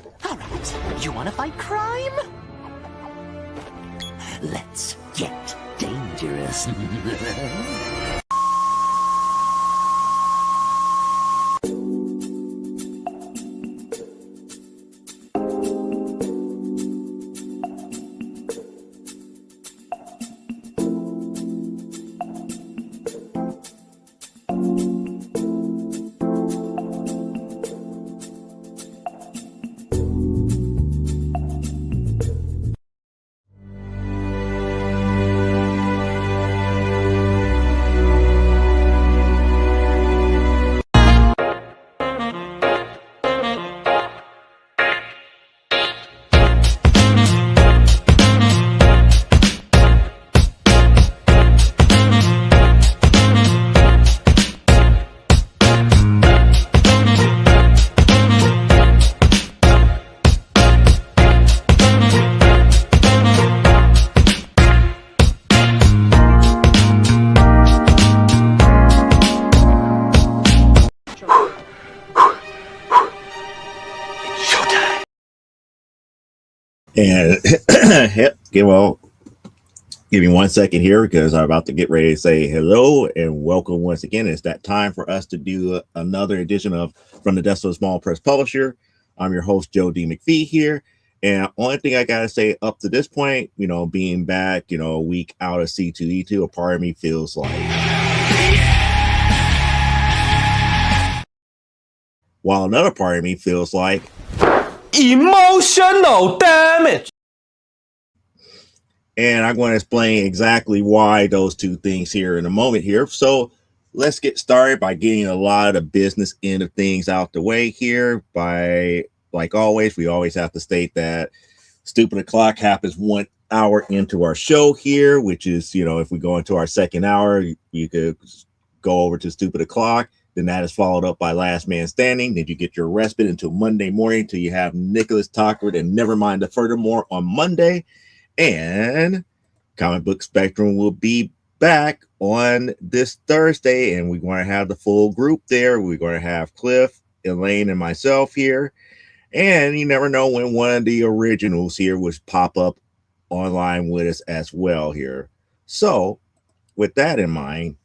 All right, you want to fight crime? Let's get dangerous. And well, give me 1 second here because I'm about to get ready to say hello and welcome once again. It's that time for us to do another edition of From the Desk of a Small Press Publisher. I'm your host, Joe D. McPhee here. And only thing I got to say up to this point, being back, a week out of C2E2, a part of me feels like, while another part of me feels like emotional damage. And I'm going to explain exactly why those two things here in a moment here. So let's get started by getting a lot of the business end of things out the way here. Like always, we always have to state that Stupid O'Clock happens 1 hour into our show here, which is, if we go into our second hour, you could go over to Stupid O'Clock. Then that is followed up by Last Man Standing. Then you get your respite until Monday morning until you have Nicholas Talkford and Nevermind the Furthermore on Monday. And Comic Book Spectrum will be back on this Thursday, and we're going to have the full group there. We're going to have Cliff, Elaine, and myself here. And you never know when one of the originals here would pop up online with us as well here. So with that in mind,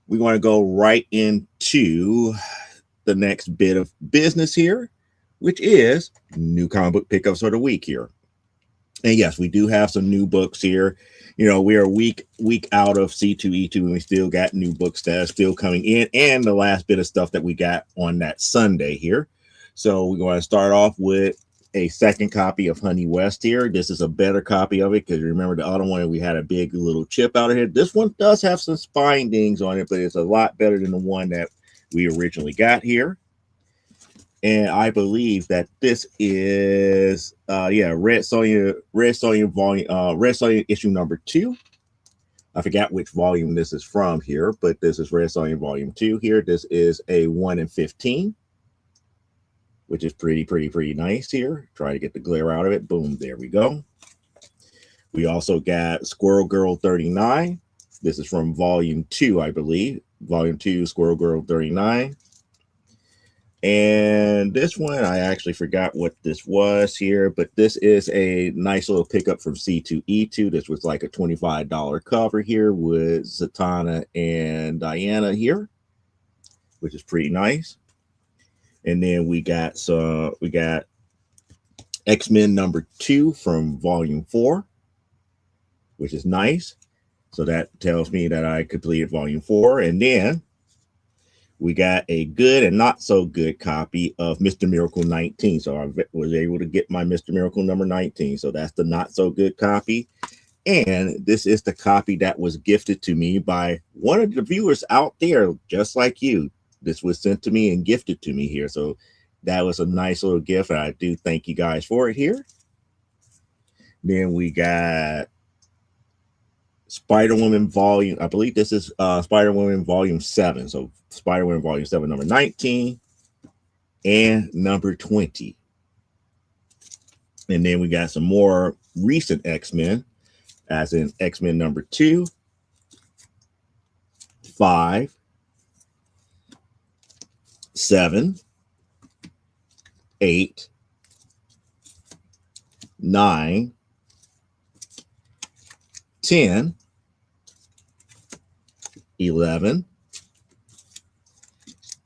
we're going to go right into the next bit of business here, which is new comic book pickups for the week here. And yes, we do have some new books here. We are a week out of C2E2, and we still got new books that are still coming in, and the last bit of stuff that we got on that Sunday here. So we're going to start off with a second copy of Honey West here. This is a better copy of it because remember the other one, we had a big little chip out of here. This one does have some spine dings on it, but it's a lot better than the one that we originally got here. And I believe that this is Red Sonja issue number 2. I forgot which volume this is from here, but this is Red Sonja volume 2 here. This is a 1 in 15, which is pretty nice here. Try to get the glare out of it. Boom, there we go. We also got Squirrel Girl 39. This is from volume 2, I believe. Volume 2, Squirrel Girl 39. And this one, I actually forgot what this was here, but this is a nice little pickup from C2E2. This was like a $25 cover here with Zatanna and Diana here, which is pretty nice. And then we got X-Men number 2 from volume 4, which is nice. So that tells me that I completed volume 4. And then we got a good and not so good copy of Mr. Miracle 19. So I was able to get my Mr. Miracle number 19. So that's the not so good copy. And this is the copy that was gifted to me by one of the viewers out there, just like you. This was sent to me and gifted to me here. So that was a nice little gift. And I do thank you guys for it here. Then we got Spider-Woman volume, I believe this is Spider-Woman volume 7. So Spider-Woman volume 7, number 19 and number 20. And then we got some more recent X-Men, as in X-Men number 2, 5, 7, 8, 9, 10, 11,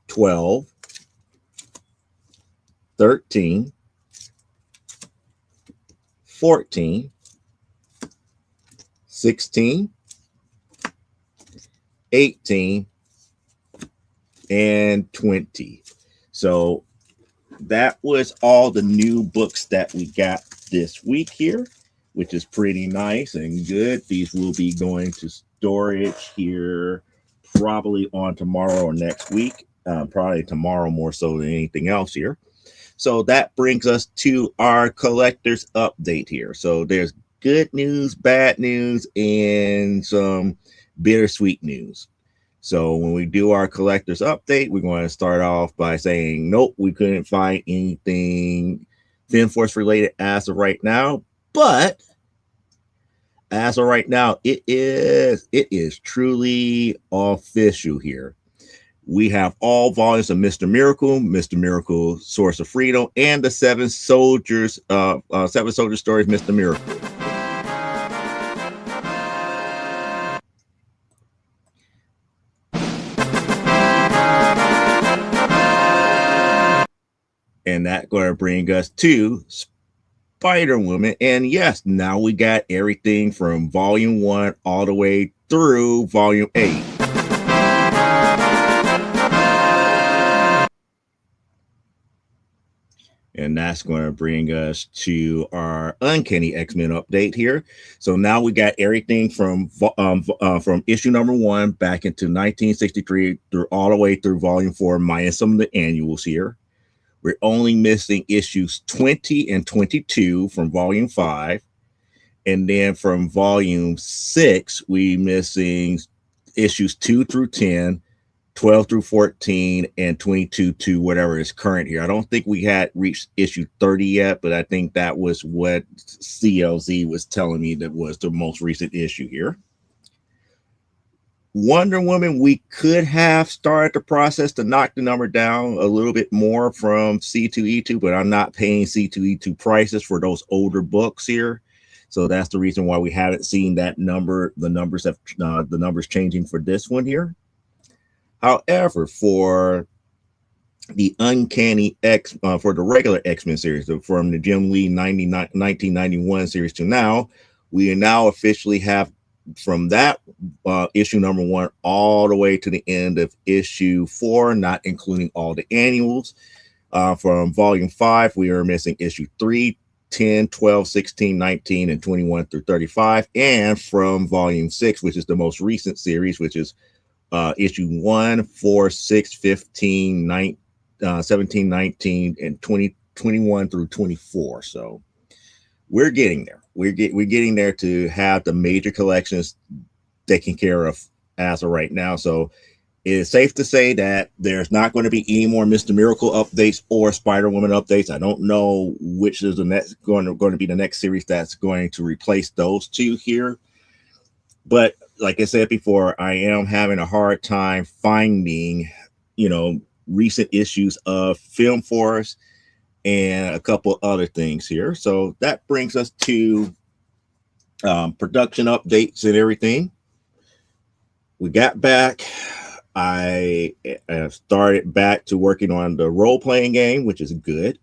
12, 13, 14, 16, 18, and 20. So that was all the new books that we got this week here, which is pretty nice and good. These will be going to storage here probably on tomorrow or next week. Probably tomorrow more so than anything else here. So that brings us to our collector's update here. So there's good news, bad news, and some bittersweet news. So when we do our collector's update, we're going to start off by saying, nope, we couldn't find anything FinForce related as of right now. But as of right now, it is truly official here. We have all volumes of Mr. Miracle, Source of Freedom, and the Seven Soldiers stories, Mr. Miracle. And that's going to bring us to Spider-Woman. And yes, now we got everything from Volume 1 all the way through Volume 8. And that's going to bring us to our Uncanny X-Men update here. So now we got everything from issue number 1 back into 1963 through all the way through Volume 4, minus some of the annuals here. We're only missing issues 20 and 22 from Volume 5. And then from Volume 6, we missing issues 2 through 10, 12 through 14, and 22 to whatever is current here. I don't think we had reached issue 30 yet, but I think that was what CLZ was telling me that was the most recent issue here. Wonder Woman, we could have started the process to knock the number down a little bit more from C2E2, but I'm not paying C2E2 prices for those older books here. So that's the reason why we haven't seen that number, the numbers changing for this one here. However, for the Uncanny X, for the regular X-Men series, so from the Jim Lee 1991 series to now, we now officially have from that issue number 1 all the way to the end of issue 4, not including all the annuals. From Volume 5, we are missing issue 3, 10, 12, 16, 19, and 21 through 35. And from Volume 6, which is the most recent series, which is issue 1, 4, 6, 15, 9, 17, 19, and 20, 21 through 24. So we're getting there. We're getting there to have the major collections taken care of as of right now. So it is safe to say that there's not going to be any more Mr. Miracle updates or Spider-Woman updates. I don't know which is the next going to be the next series that's going to replace those two here. But like I said before, I am having a hard time finding, recent issues of Film Force and a couple other things here. So that brings us to production updates and everything. We got back. I started back to working on the role-playing game, which is good.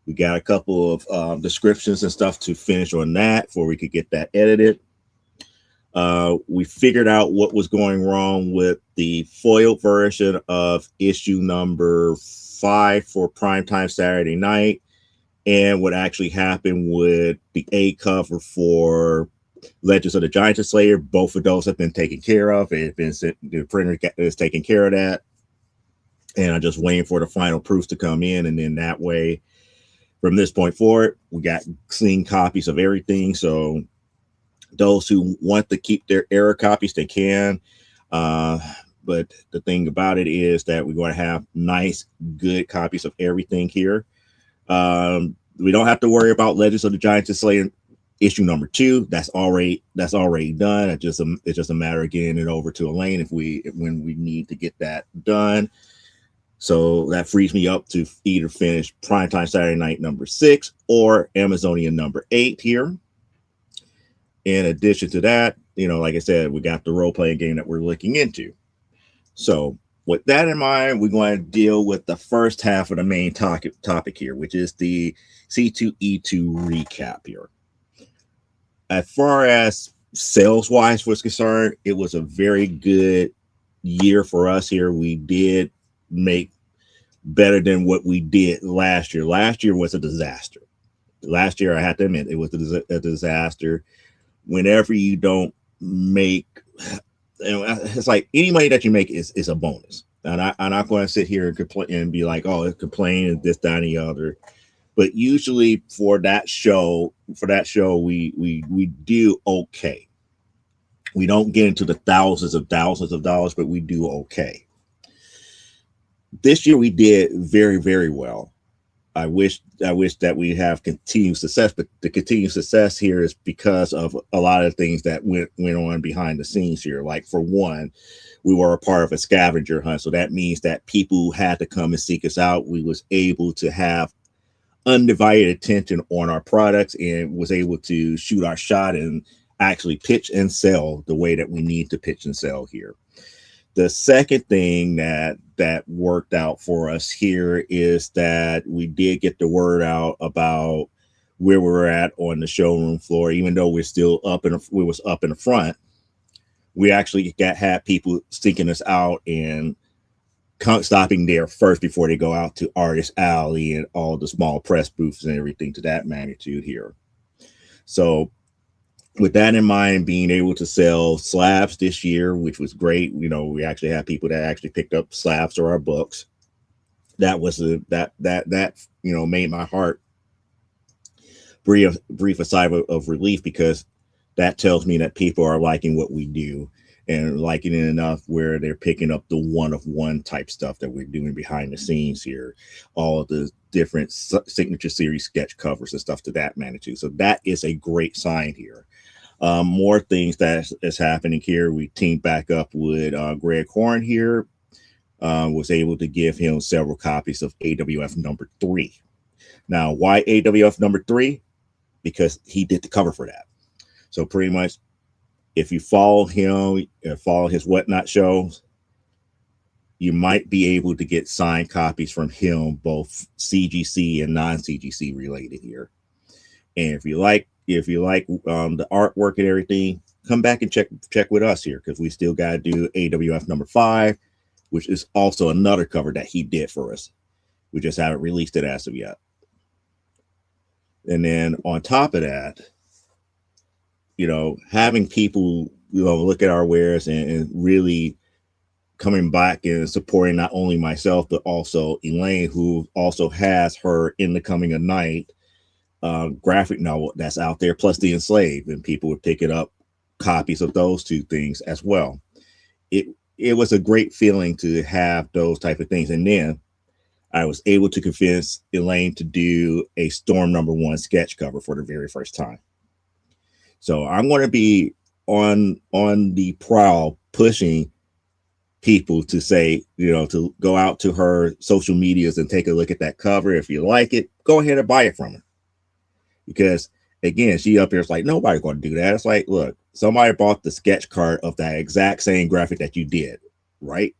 We got a couple of descriptions and stuff to finish on that before we could get that edited. We figured out what was going wrong with the foiled version of issue number 5 for primetime Saturday night, and what actually happened with the A cover for Legends of the Giant Slayer. Both of those have been taken care of. It's been sent, the printer is taking care of that, and I'm just waiting for the final proofs to come in, and then that way, from this point forward, we got clean copies of everything. So those who want to keep their error copies, they can. But the thing about it is that we're going to have nice, good copies of everything here. We don't have to worry about Legends of the Giant Slayer issue number 2. That's already done. It's just a matter of getting it over to Elaine when we need to get that done. So that frees me up to either finish Primetime Saturday Night number 6 or Amazonian number 8 here. In addition to that, like I said, we got the role playing game that we're looking into. So with that in mind, we're going to deal with the first half of the main topic here, which is the C2E2 recap here. As far as sales wise was concerned, it was a very good year for us here. We did make better than what we did last year. Last year was a disaster. Last year, I have to admit, it was a disaster. Whenever you don't make, it's like any money that you make is a bonus. And I'm not going to sit here and complain and be like, oh, it's complaining this, that, and the other. But usually for that show, we do okay. We don't get into the thousands of dollars, but we do okay. This year we did very, very well. I wish that we have continued success, but the continued success here is because of a lot of things that went on behind the scenes here. Like, for one, we were a part of a scavenger hunt, so that means that people who had to come and seek us out, we was able to have undivided attention on our products and was able to shoot our shot and actually pitch and sell the way that we need to pitch and sell here. The second thing that worked out for us here is that we did get the word out about where we're at on the showroom floor. Even though we're still we was up in the front, we actually had people seeking us out and stopping there first before they go out to Artist Alley and all the small press booths and everything to that magnitude here. So with that in mind, being able to sell slabs this year, which was great. We actually had people that actually picked up slabs or our books. That was that made my heart breathe a sigh of relief, because that tells me that people are liking what we do and liking it enough where they're picking up the one-of-one type stuff that we're doing behind the scenes here. All of the different signature series sketch covers and stuff to that magnitude. So that is a great sign here. More things that is happening here. We teamed back up with Greg Horn here. Was able to give him several copies of AWF number 3. Now, why AWF number 3? Because he did the cover for that. So pretty much, if you follow him and follow his Whatnot shows, you might be able to get signed copies from him, both CGC and non-CGC related here. And if you like the artwork and everything, come back and check with us here, because we still got to do AWF number 5, which is also another cover that he did for us. We just haven't released it as of yet. And then on top of that, having people look at our wares and really coming back and supporting not only myself but also Elaine, who also has her In the Coming of Night graphic novel that's out there, plus The Enslaved, and people would pick it up copies of those two things as well. It was a great feeling to have those type of things. And then I was able to convince Elaine to do a Storm number 1 sketch cover for the very first time. So I'm going to be on the prowl pushing people to say, to go out to her social medias and take a look at that cover. If you like it, go ahead and buy it from her. Because again, she up here is like, nobody's going to do that. It's like, look, somebody bought the sketch card of that exact same graphic that you did. Right.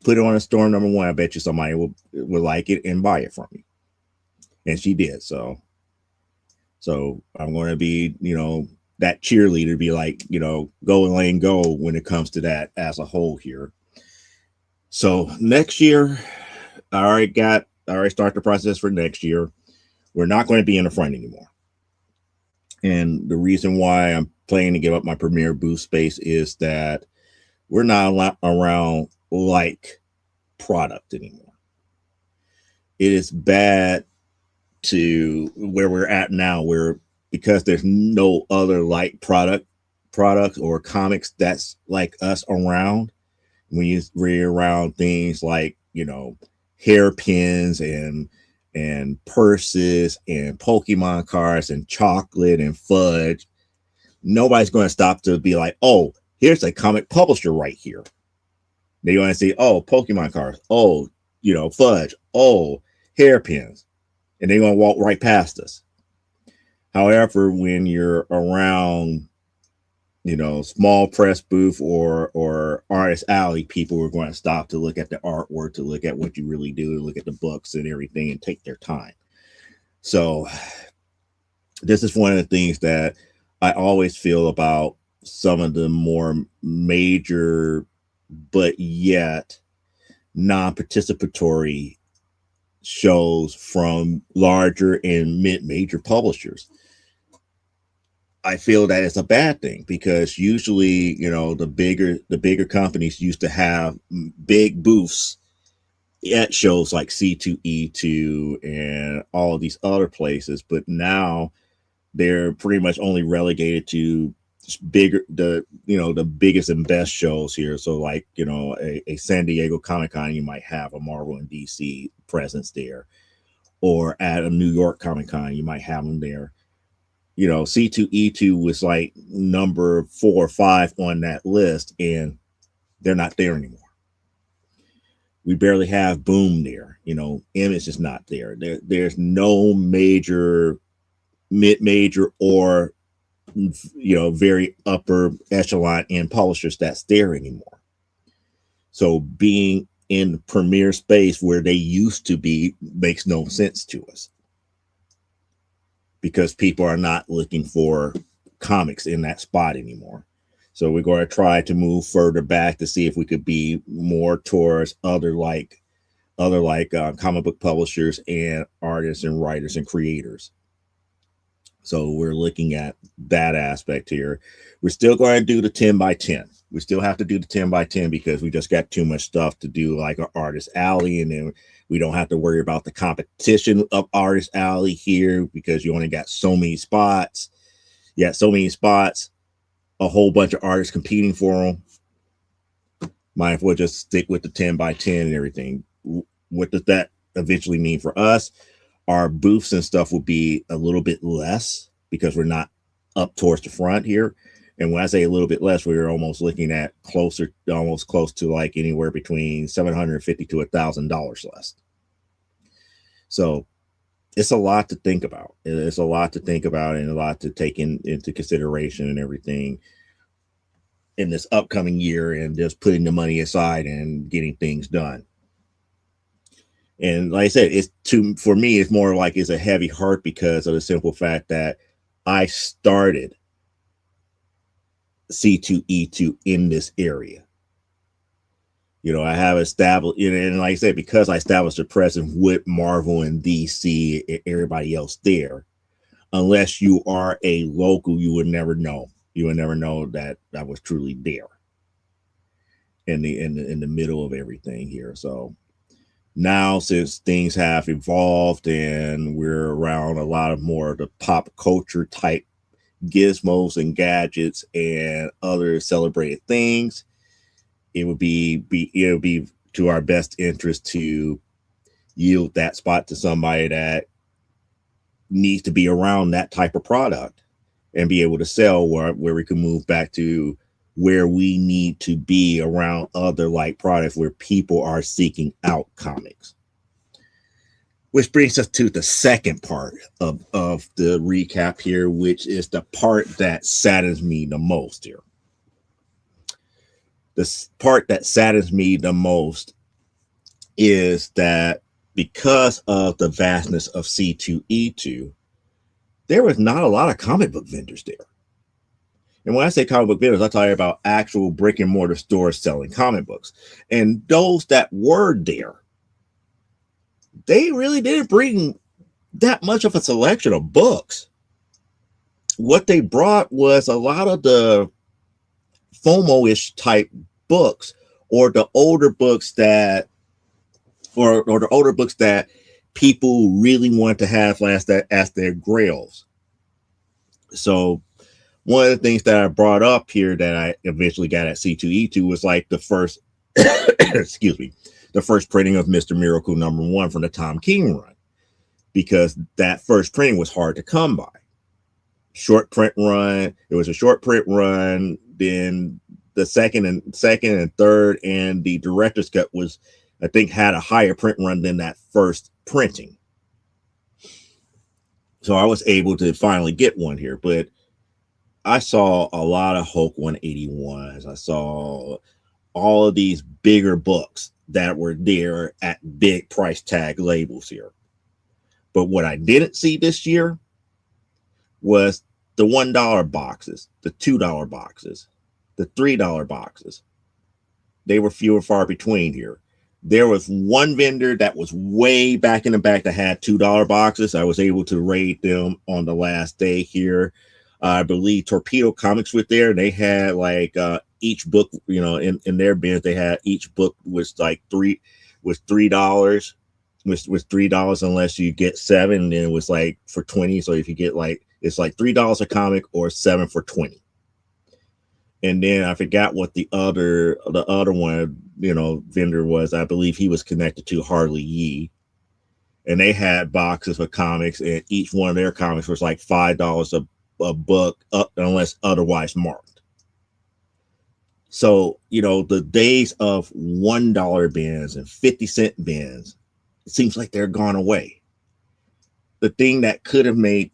Put it on a Storm number 1. I bet you somebody will like it and buy it from you. And she did. So I'm going to be, that cheerleader, be like, go Elaine, go when it comes to that as a whole here. So next year, I already started the process for next year. We're not going to be in the front anymore. And the reason why I'm planning to give up my premiere booth space is that we're not around like product anymore. It is bad to where we're at now, where because there's no other like product or comics that's like us around. When you read around things like hairpins and purses and Pokemon cards and chocolate and fudge, nobody's going to stop to be like, oh, here's a comic publisher right here. They want to see, oh, Pokemon cards, oh, fudge, oh, hairpins, and they're gonna walk right past us. However, when you're around, small press booth or artist alley, people are going to stop to look at the artwork, to look at what you really do, to look at the books and everything, and take their time. So this is one of the things that I always feel about some of the more major, but yet non-participatory shows from larger and mid-major publishers. I feel that it's a bad thing because usually, the bigger companies used to have big booths at shows like C2E2 and all of these other places, but now they're pretty much only relegated to the biggest and best shows here. So like, a San Diego Comic-Con, you might have a Marvel and DC presence there, or at a New York Comic-Con, you might have them there. C2E2 was like number 4 or 5 on that list, and they're not there anymore. We barely have Boom there. Image is not there. There's no major, mid-major, or very upper echelon in publishers that's there anymore. So being in the premier space where they used to be makes no sense to us, because people are not looking for comics in that spot anymore. So we're going to try to move further back to see if we could be more towards other comic book publishers and artists and writers and creators. So we're looking at that aspect here. We're still going to do the 10 by 10. We still have to do the 10 by 10 because we just got too much stuff to do, like an artist alley, and then we don't have to worry about the competition of artist alley here because you only got so many spots. Yeah, so many spots, a whole bunch of artists competing for them. Might as well just stick with the 10 by 10 and everything. What does that eventually mean for us? Our booths and stuff will be a little bit less because we're not up towards the front here. And when I say a little bit less, we're almost looking at almost close to like anywhere between $750 to $1,000 less. So it's a lot to think about. It's a lot to think about and a lot to take into consideration and everything in this upcoming year, and just putting the money aside and getting things done. And like I said, for me, it's more like it's a heavy heart because of the simple fact that I started C2E2 in this area. I have established, and like I said, because I established a presence with Marvel and DC and everybody else there, unless you are a local, you would never know. You would never know that I was truly there in the middle of everything here. So now, since things have evolved and we're around a lot of more of the pop culture type gizmos and gadgets and other celebrated things, it would be to our best interest to yield that spot to somebody that needs to be around that type of product and be able to sell, where we can move back to where we need to be around other like products where people are seeking out comics. Which brings us to the second part of the recap here, which is the part that saddens me the most here. The part that saddens me the most is that because of the vastness of C2E2, there was not a lot of comic book vendors there. And when I say comic book vendors, I talk about actual brick and mortar stores selling comic books. And those that were there, they really didn't bring that much of a selection of books. What they brought was a lot of the FOMO-ish type books, or the older books that, or the older books that people really wanted to have as their grails. So one of the things that I brought up here that I eventually got at C2E2 was like the first, excuse me, the first printing of Mr. Miracle #1 from the Tom King run, because that first printing was hard to come by. Short print run. It was a short print run. Then the second and third, and the director's cut was, I think, had a higher print run than that first printing. So I was able to finally get one here, but I saw a lot of Hulk 181s. I saw all of these bigger books that were there at big price tag labels here. But what I didn't see this year was the $1 boxes, the $2 boxes, the $3 boxes. They were few and far between here. There was one vendor that was way back in the back that had $2 boxes. I was able to raid them on the last day here. I believe Torpedo Comics was there. They had like each book, you know, in their bins, they had each book was like $3 was $3 unless you get 7, and it was like for 20. So if you get like, it's like $3 a comic or 7 for 20. And then I forgot what the other one, you know, vendor was. I believe he was connected to Harley Yee, and they had boxes of comics, and each one of their comics was like $5 a book, unless otherwise marked. So, you know, the days of $1 bins and 50-cent bins, it seems like they're gone away. The thing that could have made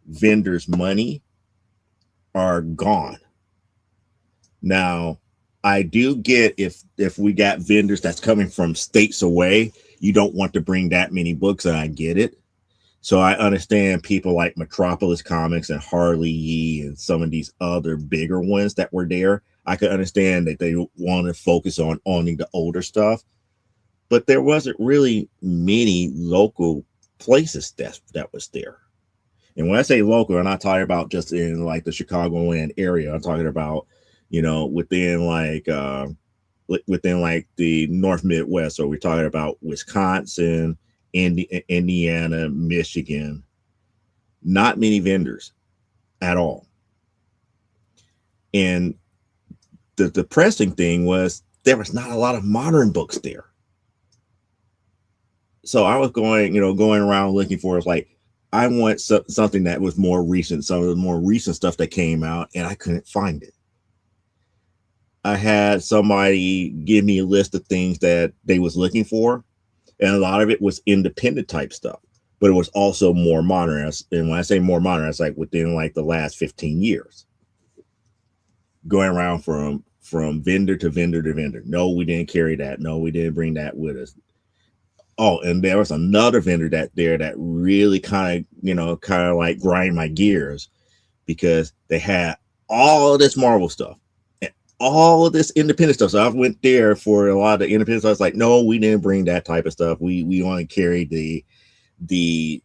vendors money are gone. Now, I do get if we got vendors that's coming from states away, you don't want to bring that many books, and I get it. So I understand people like Metropolis Comics and Harley Yee and some of these other bigger ones that were there. I could understand that they want to focus on owning the older stuff, but there wasn't really many local places that was there. And when I say local, I'm not talking about just in like the Chicagoland area. I'm talking about, you know, within like the North Midwest. So we're talking about Wisconsin, Indiana, Michigan. Not many vendors at all. And the depressing thing was there was not a lot of modern books there. So I was going around looking for, like, I want something that was more recent, some of the more recent stuff that came out, and I couldn't find it. I had somebody give me a list of things that they was looking for, and a lot of it was independent type stuff, but it was also more modern. And when I say more modern, it's like within like the last 15 years, going around from vendor to vendor to vendor. No, we didn't carry that. No, we didn't bring that with us. Oh, and there was another vendor that really kind of like grind my gears, because they had all of this Marvel stuff and all of this independent stuff. So I went there for a lot of the independent stuff. I was like, no, we didn't bring that type of stuff. We only carried the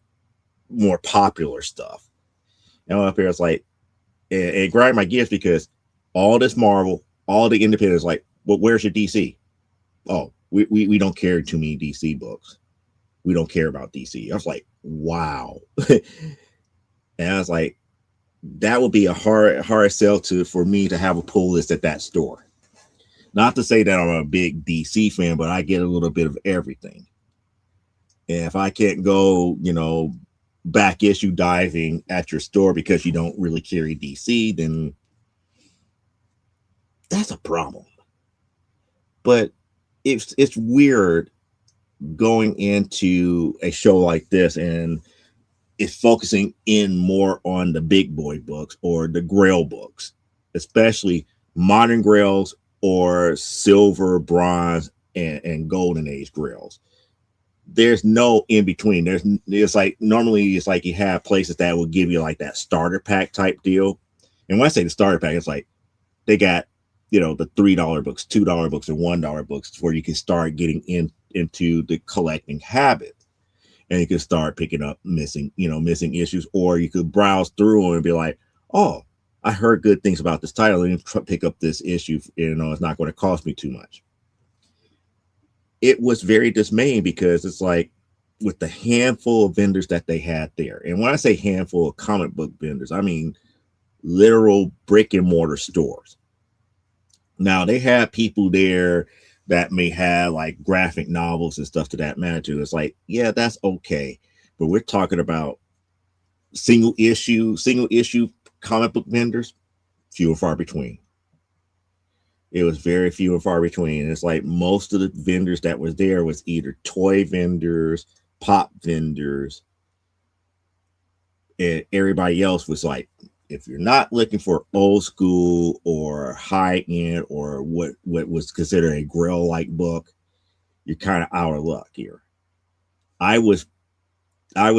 more popular stuff. And up here, it's like, it grind my gears, because all this Marvel, all the independents, like, well, where's your DC? Oh, we don't carry too many DC books. We don't care about DC. I was like, wow. And I was like, that would be a hard sell for me to have a pull list at that store. Not to say that I'm a big DC fan, but I get a little bit of everything. And if I can't go, back issue diving at your store because you don't really carry DC, then that's a problem. But it's weird going into a show like this, and it's focusing in more on the big boy books or the Grail books, especially modern Grails or silver, bronze, and golden age Grails. There's no in between. It's like, normally it's like you have places that will give you like that starter pack type deal. And when I say the starter pack, it's like they got, the $3 books, $2 books, and $1 books, where you can start getting into the collecting habit, and you can start picking up missing issues, or you could browse through them and be like, oh, I heard good things about this title, and pick up this issue. It's not going to cost me too much. It was very dismaying, because it's like, with the handful of vendors that they had there, and when I say handful of comic book vendors, I mean literal brick and mortar stores. Now, they had people there that may have like graphic novels and stuff to that matter too. It's like, yeah, that's okay, but we're talking about single issue comic book vendors. few and far between. It was very few and far between. It's like most of the vendors that was there was either toy vendors, pop vendors, and everybody else was like, if you're not looking for old school or high end or what was considered a Grail like book, you're kind of out of luck here. I was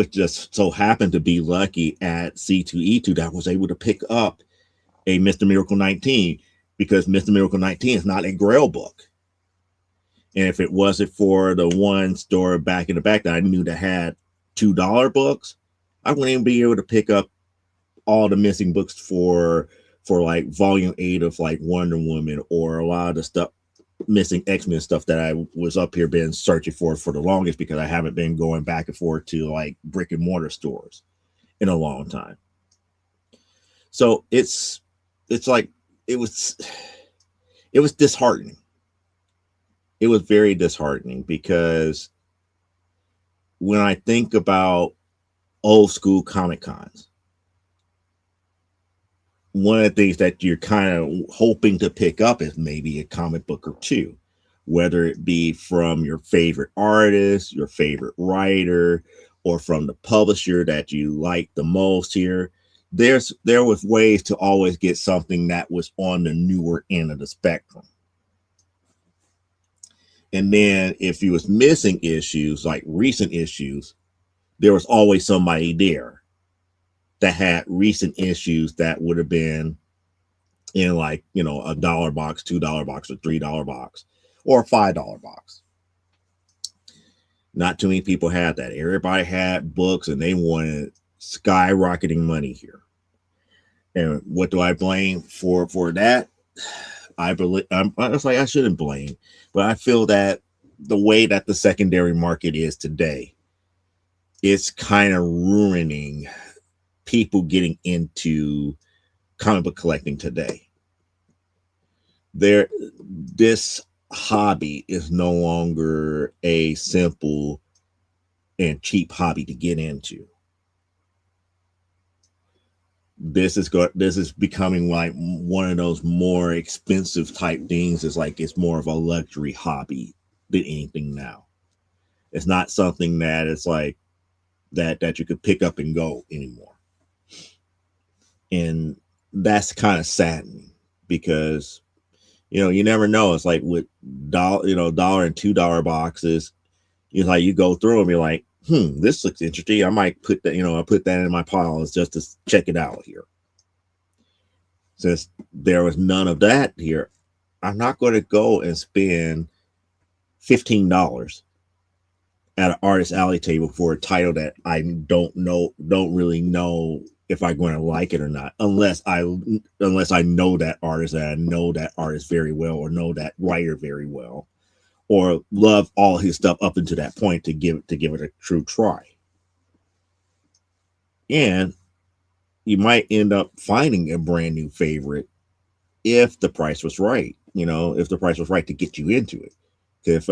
just so happened to be lucky at C2E2 that I was able to pick up a Mr. Miracle 19, because Mr. Miracle 19 is not a Grail book. And if it wasn't for the one store back in the back that I knew that had $2 books, I wouldn't even be able to pick up all the missing books for like volume 8 of like Wonder Woman, or a lot of the stuff missing X-Men stuff that I was up here been searching for the longest, because I haven't been going back and forth to like brick and mortar stores in a long time. So it's like it was disheartening. It was very disheartening, because when I think about old school Comic Cons, one of the things that you're kind of hoping to pick up is maybe a comic book or two, whether it be from your favorite artist, your favorite writer, or from the publisher that you like the most here. There was ways to always get something that was on the newer end of the spectrum. And then if you was missing issues, like recent issues, there was always somebody there that had recent issues that would have been in like, you know, $1 box, $2 box, or $3 box, or a $5 box. Not too many people had that. Everybody had books and they wanted skyrocketing money here. And what do I blame for that? I believe it's like I shouldn't blame, but I feel that the way that the secondary market is today, it's kind of ruining people getting into comic book collecting today. This hobby is no longer a simple and cheap hobby to get into. This is becoming like one of those more expensive type things. It's like it's more of a luxury hobby than anything now. It's not something that it's like that you could pick up and go anymore. And that's kind of saddening, because you know, you never know. It's like with $1 and $2 boxes, it's like you go through them, you're like, this looks interesting. I might put that, I put that in my pile just to check it out here. Since there was none of that here, I'm not going to go and spend $15 at an artist alley table for a title that I don't really know if I'm going to like it or not, unless I know that artist, and I know that artist very well, or know that writer very well, or love all his stuff up until that point to give it a true try. And you might end up finding a brand new favorite if the price was right. If the price was right to get you into it. It's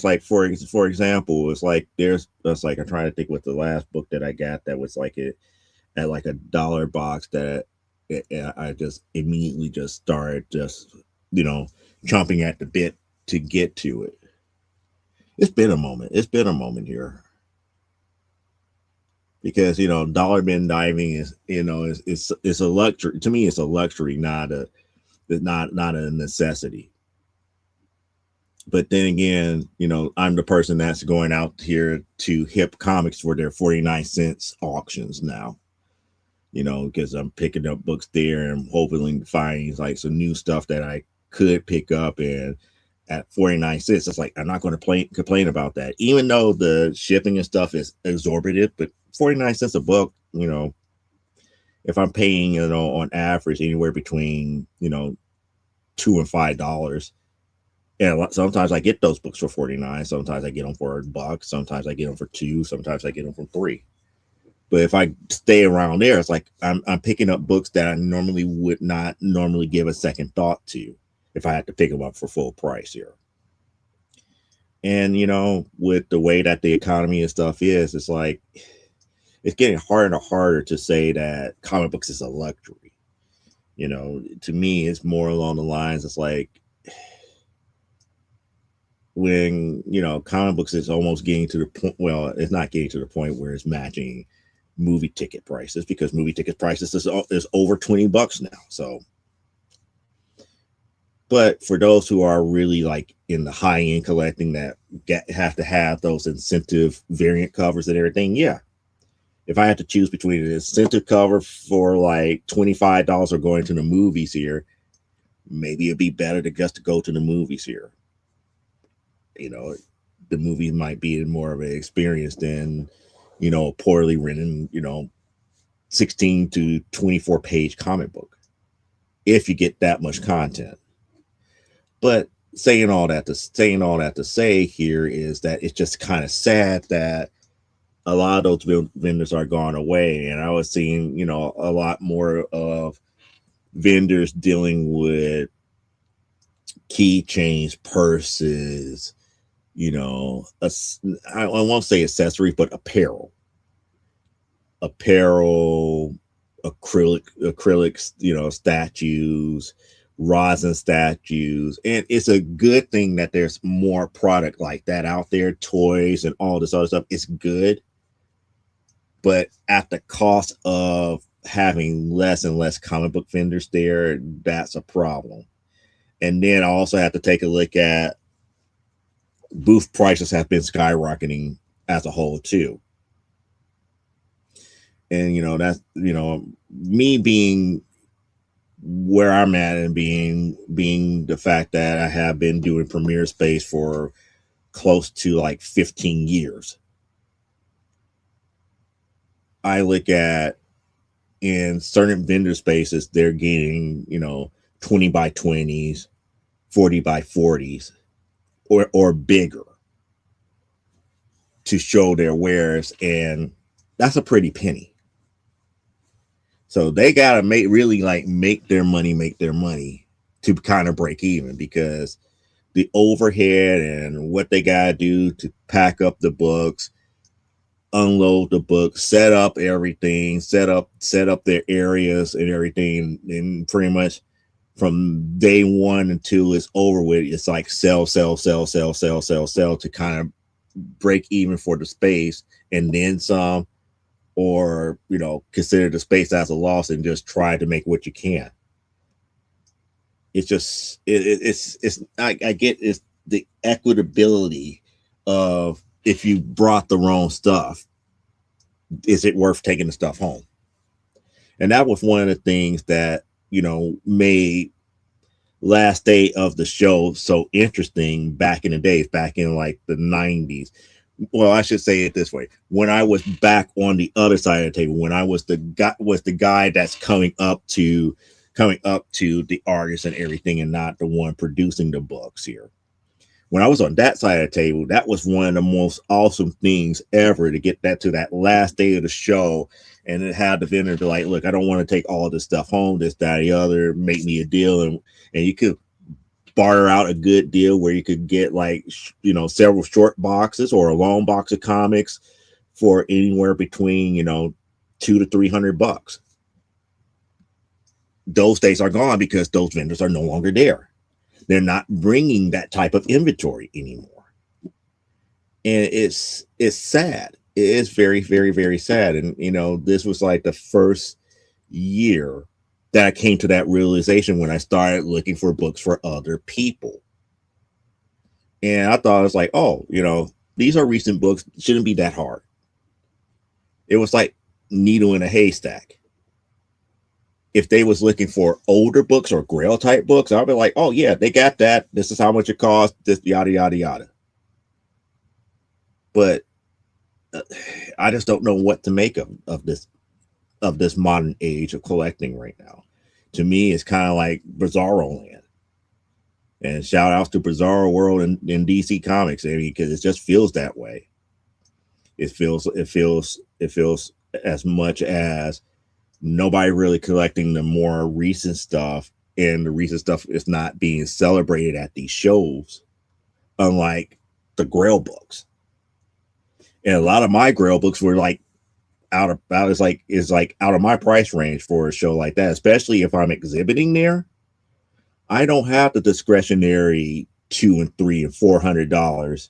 like for example, it's like I'm trying to think what the last book that I got that was like at like $1 box that I just immediately just started chomping at the bit to get to it. It's been a moment here, because dollar bin diving is it's a luxury. To me, it's a luxury, not a necessity. But then again, I'm the person that's going out here to Hip Comics for their 49-cent auctions now. Because I'm picking up books there and hoping to find like some new stuff that I could pick up, and at 49 cents, it's like I'm not going to complain about that, even though the shipping and stuff is exorbitant. But 49 cents a book, if I'm paying on average anywhere between $2 and $5, and sometimes I get those books for 49, sometimes I get them for $1, sometimes I get them for $2, sometimes I get them for $3. But if I stay around there, it's like I'm picking up books that I normally would not give a second thought to if I had to pick them up for full price here. And, with the way that the economy and stuff is, it's like it's getting harder and harder to say that comic books is a luxury. To me, it's more along the lines. It's like when comic books is almost getting to the point. Well, it's not getting to the point where it's matching movie ticket prices, because movie ticket prices is over $20 now. So, but for those who are really like in the high end collecting that have to have those incentive variant covers and everything, yeah. If I had to choose between an incentive cover for like $25 or going to the movies here, maybe it'd be better to just to go to the movies here. The movie might be more of an experience than, a poorly written, 16 to 24 page comic book, if you get that much content. But saying all that to say here is that it's just kind of sad that a lot of those vendors are gone away. And I was seeing, a lot more of vendors dealing with keychains, purses, I won't say accessories, but apparel, acrylics, statues, rosin statues. And it's a good thing that there's more product like that out there, toys and all this other stuff. It's good, but at the cost of having less and less comic book vendors there, that's a problem. And then I also have to take a look at booth prices have been skyrocketing as a whole too. And that's me being where I'm at, and being the fact that I have been doing premiere space for close to like 15 years. I look at, in certain vendor spaces, they're getting 20 by 20s, 40 by 40s, or bigger to show their wares, and that's a pretty penny. So they gotta make their money to kind of break even, because the overhead and what they gotta do to pack up the books, unload the books, set up everything, set up their areas and everything, and pretty much from day one until it's over with, it's like sell to kind of break even for the space, and then some, or consider the space as a loss and just try to make what you can. It's just I get it's the equitability of, if you brought the wrong stuff, is it worth taking the stuff home? And that was one of the things that made last day of the show so interesting back in the days, back in like the 90s. Well, I should say it this way: when I was back on the other side of the table, when I was the guy that's coming up to the artists and everything, and not the one producing the books here. When I was on that side of the table, that was one of the most awesome things ever, to get that to that last day of the show, and it had the vendor to like, look, I don't want to take all this stuff home, this, that, the other, make me a deal, and you could barter out a good deal where you could get like several short boxes or a long box of comics for anywhere between $200 to $300. Those days are gone, because those vendors are no longer there. They're not bringing that type of inventory anymore, and it's sad. It is very, very, very sad. And this was like the first year that I came to that realization, when I started looking for books for other people. And I thought, it was like, oh, these are recent books, shouldn't be that hard. It was like needle in a haystack. If they was looking for older books or Grail type books, I'll be like, oh yeah, they got that. This is how much it costs. This, yada, yada, yada. But I just don't know what to make of this modern age of collecting right now. To me, it's kind of like Bizarro Land. And shout outs to Bizarro World and DC Comics, because it just feels that way. It feels as much as nobody really collecting the more recent stuff, and the recent stuff is not being celebrated at these shows, unlike the Grail books. And a lot of my Grail books were like is like out of my price range for a show like that, especially if I'm exhibiting there. I don't have the discretionary $200 and $300 and $400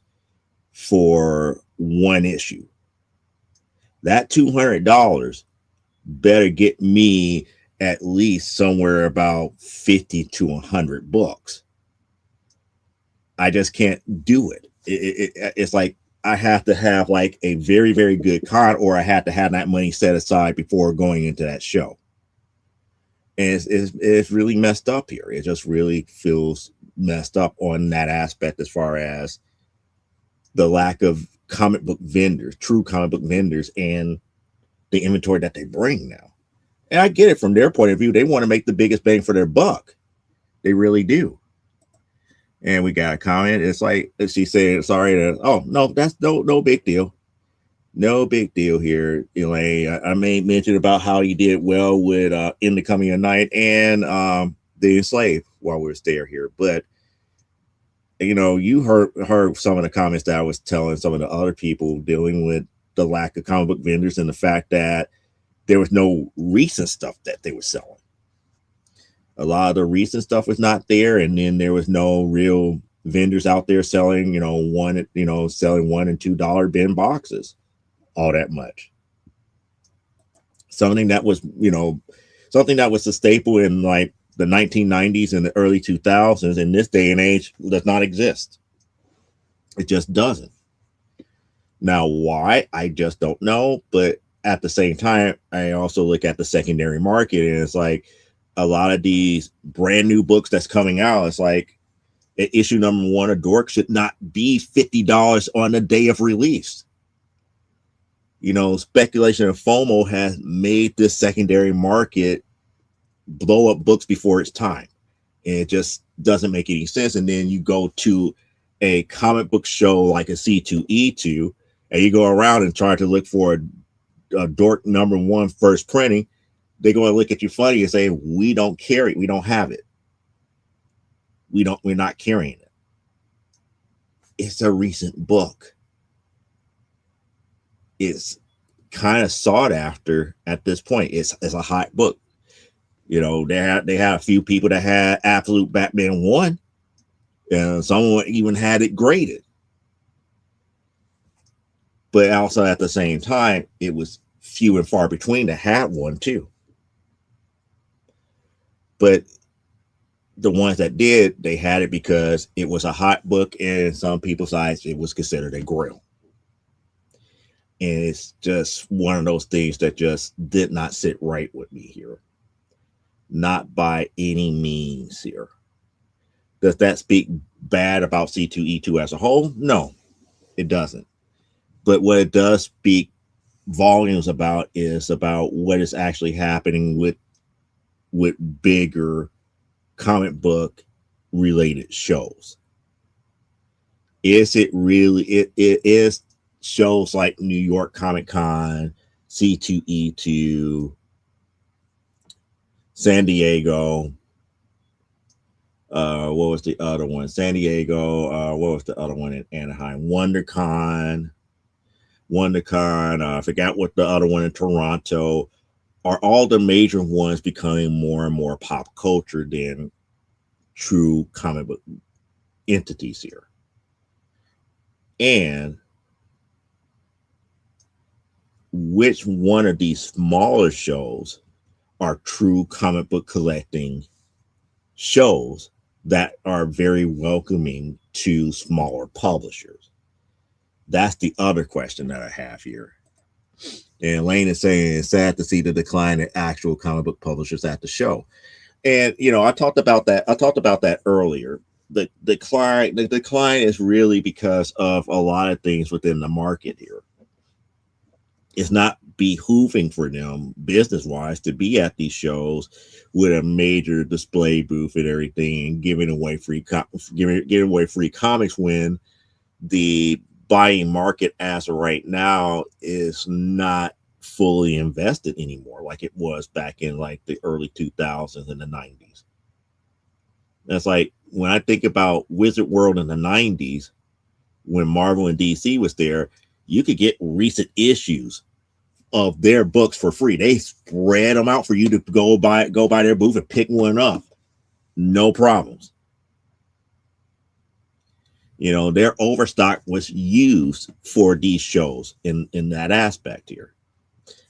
for one issue. That $200 better get me at least somewhere about 50 to 100 books. I just can't do it. It's like I have to have like a very, very good con, or I have to have that money set aside before going into that show. And it's really messed up here. It just really feels messed up on that aspect as far as the lack of comic book vendors, true comic book vendors, and the inventory that they bring now. And I get it from their point of view. They want to make the biggest bang for their buck. They really do. And we got a comment. It's like she said, sorry to, oh no, that's no big deal. No big deal here, Elaine. I made mention about how you did well with In the Coming of Night and The Enslaved while we were there here. But you know, you heard some of the comments that I was telling some of the other people dealing with the lack of comic book vendors and the fact that there was no recent stuff that they were selling. A lot of the recent stuff was not there, and then there was no real vendors out there selling, selling $1 and $2 bin boxes all that much. Something that was, something that was a staple in like the 1990s and the early 2000s in this day and age does not exist. It just doesn't. Now, why? I just don't know. But at the same time, I also look at the secondary market, and it's like a lot of these brand new books that's coming out. It's like issue number 1 of Dork should not be $50 on the day of release. Speculation and FOMO has made this secondary market blow up books before its time. And it just doesn't make any sense. And then you go to a comic book show like a C2E2, and you go around and try to look for a Dork number 1 first printing. They're going to look at you funny and say, we don't carry it. We don't have it. We're not carrying it. It's a recent book. It's kind of sought after at this point. It's a hot book. They had a few people that had Absolute Batman 1, and someone even had it graded. But also at the same time, it was few and far between to have one too. But the ones that did, they had it because it was a hot book, and some people's eyes, it was considered a grail. And it's just one of those things that just did not sit right with me here. Not by any means here. Does that speak bad about C2E2 as a whole? No, it doesn't. But what it does speak volumes about is about what is actually happening with bigger comic book related shows. Is it really, it is shows like New York Comic Con, C2E2, San Diego. What was the other one? San Diego. What was the other one in Anaheim? WonderCon. I forgot what the other one in Toronto. Are all the major ones becoming more and more pop culture than true comic book entities here? And which one of these smaller shows are true comic book collecting shows that are very welcoming to smaller publishers? That's the other question that I have here. And Lane is saying it's sad to see the decline in actual comic book publishers at the show. And I talked about that earlier. The decline is really because of a lot of things within the market here. It's not behooving for them business-wise to be at these shows with a major display booth and everything, and giving away free comics when the buying market as of right now is not fully invested anymore like it was back in like the early 2000s and the 90s. That's like when I think about Wizard World in the 90s, when Marvel and DC was there, you could get recent issues of their books for free. They spread them out for you to go by their booth and pick one up. No problems. You know, their overstock was used for these shows in that aspect here.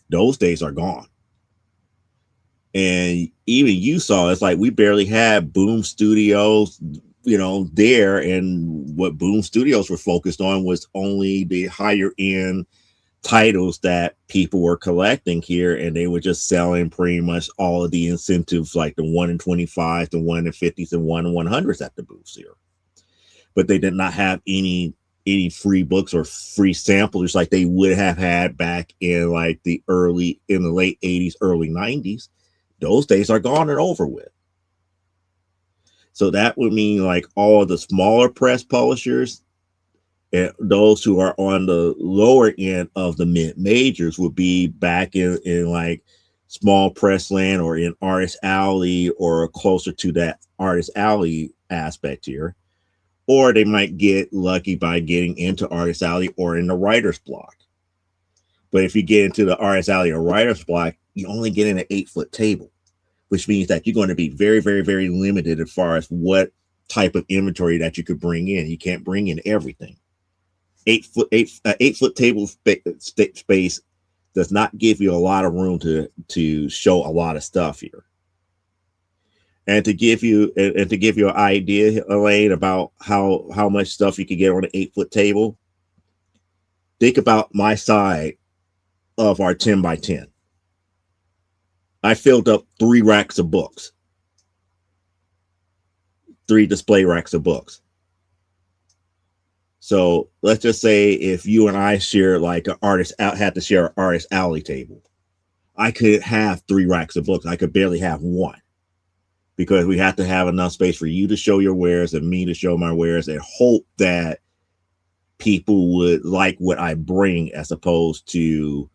Those days are gone. And even you saw, it's like we barely had Boom Studios, you know, there. And what Boom Studios were focused on was only the higher end titles that people were collecting here, and they were just selling pretty much all of the incentives, like the 1 in 25, the 1 in 50s, and 1 in 100s at the booths here. But they did not have any free books or free samplers like they would have had back in like the late 80s, early 90s. Those days are gone and over with. So that would mean like all the smaller press publishers and those who are on the lower end of the mid majors would be back in like small press land or in Artist Alley or closer to that Artist Alley aspect here. Or they might get lucky by getting into Artist Alley or in the writer's block. But if you get into the Artist Alley or writer's block, you only get in an 8-foot table, which means that you're going to be very, very, very limited as far as what type of inventory that you could bring in. You can't bring in everything. 8-foot table space does not give you a lot of room to show a lot of stuff here. And to give you an idea, Elaine, about how much stuff you could get on an 8-foot table, think about my side of our 10 by 10. I filled up 3 racks of books, 3 display racks of books. So let's just say if you and I share like had to share an Artist Alley table, I could have 3 racks of books. I could barely have 1. Because we have to have enough space for you to show your wares and me to show my wares, and hope that people would like what I bring as opposed to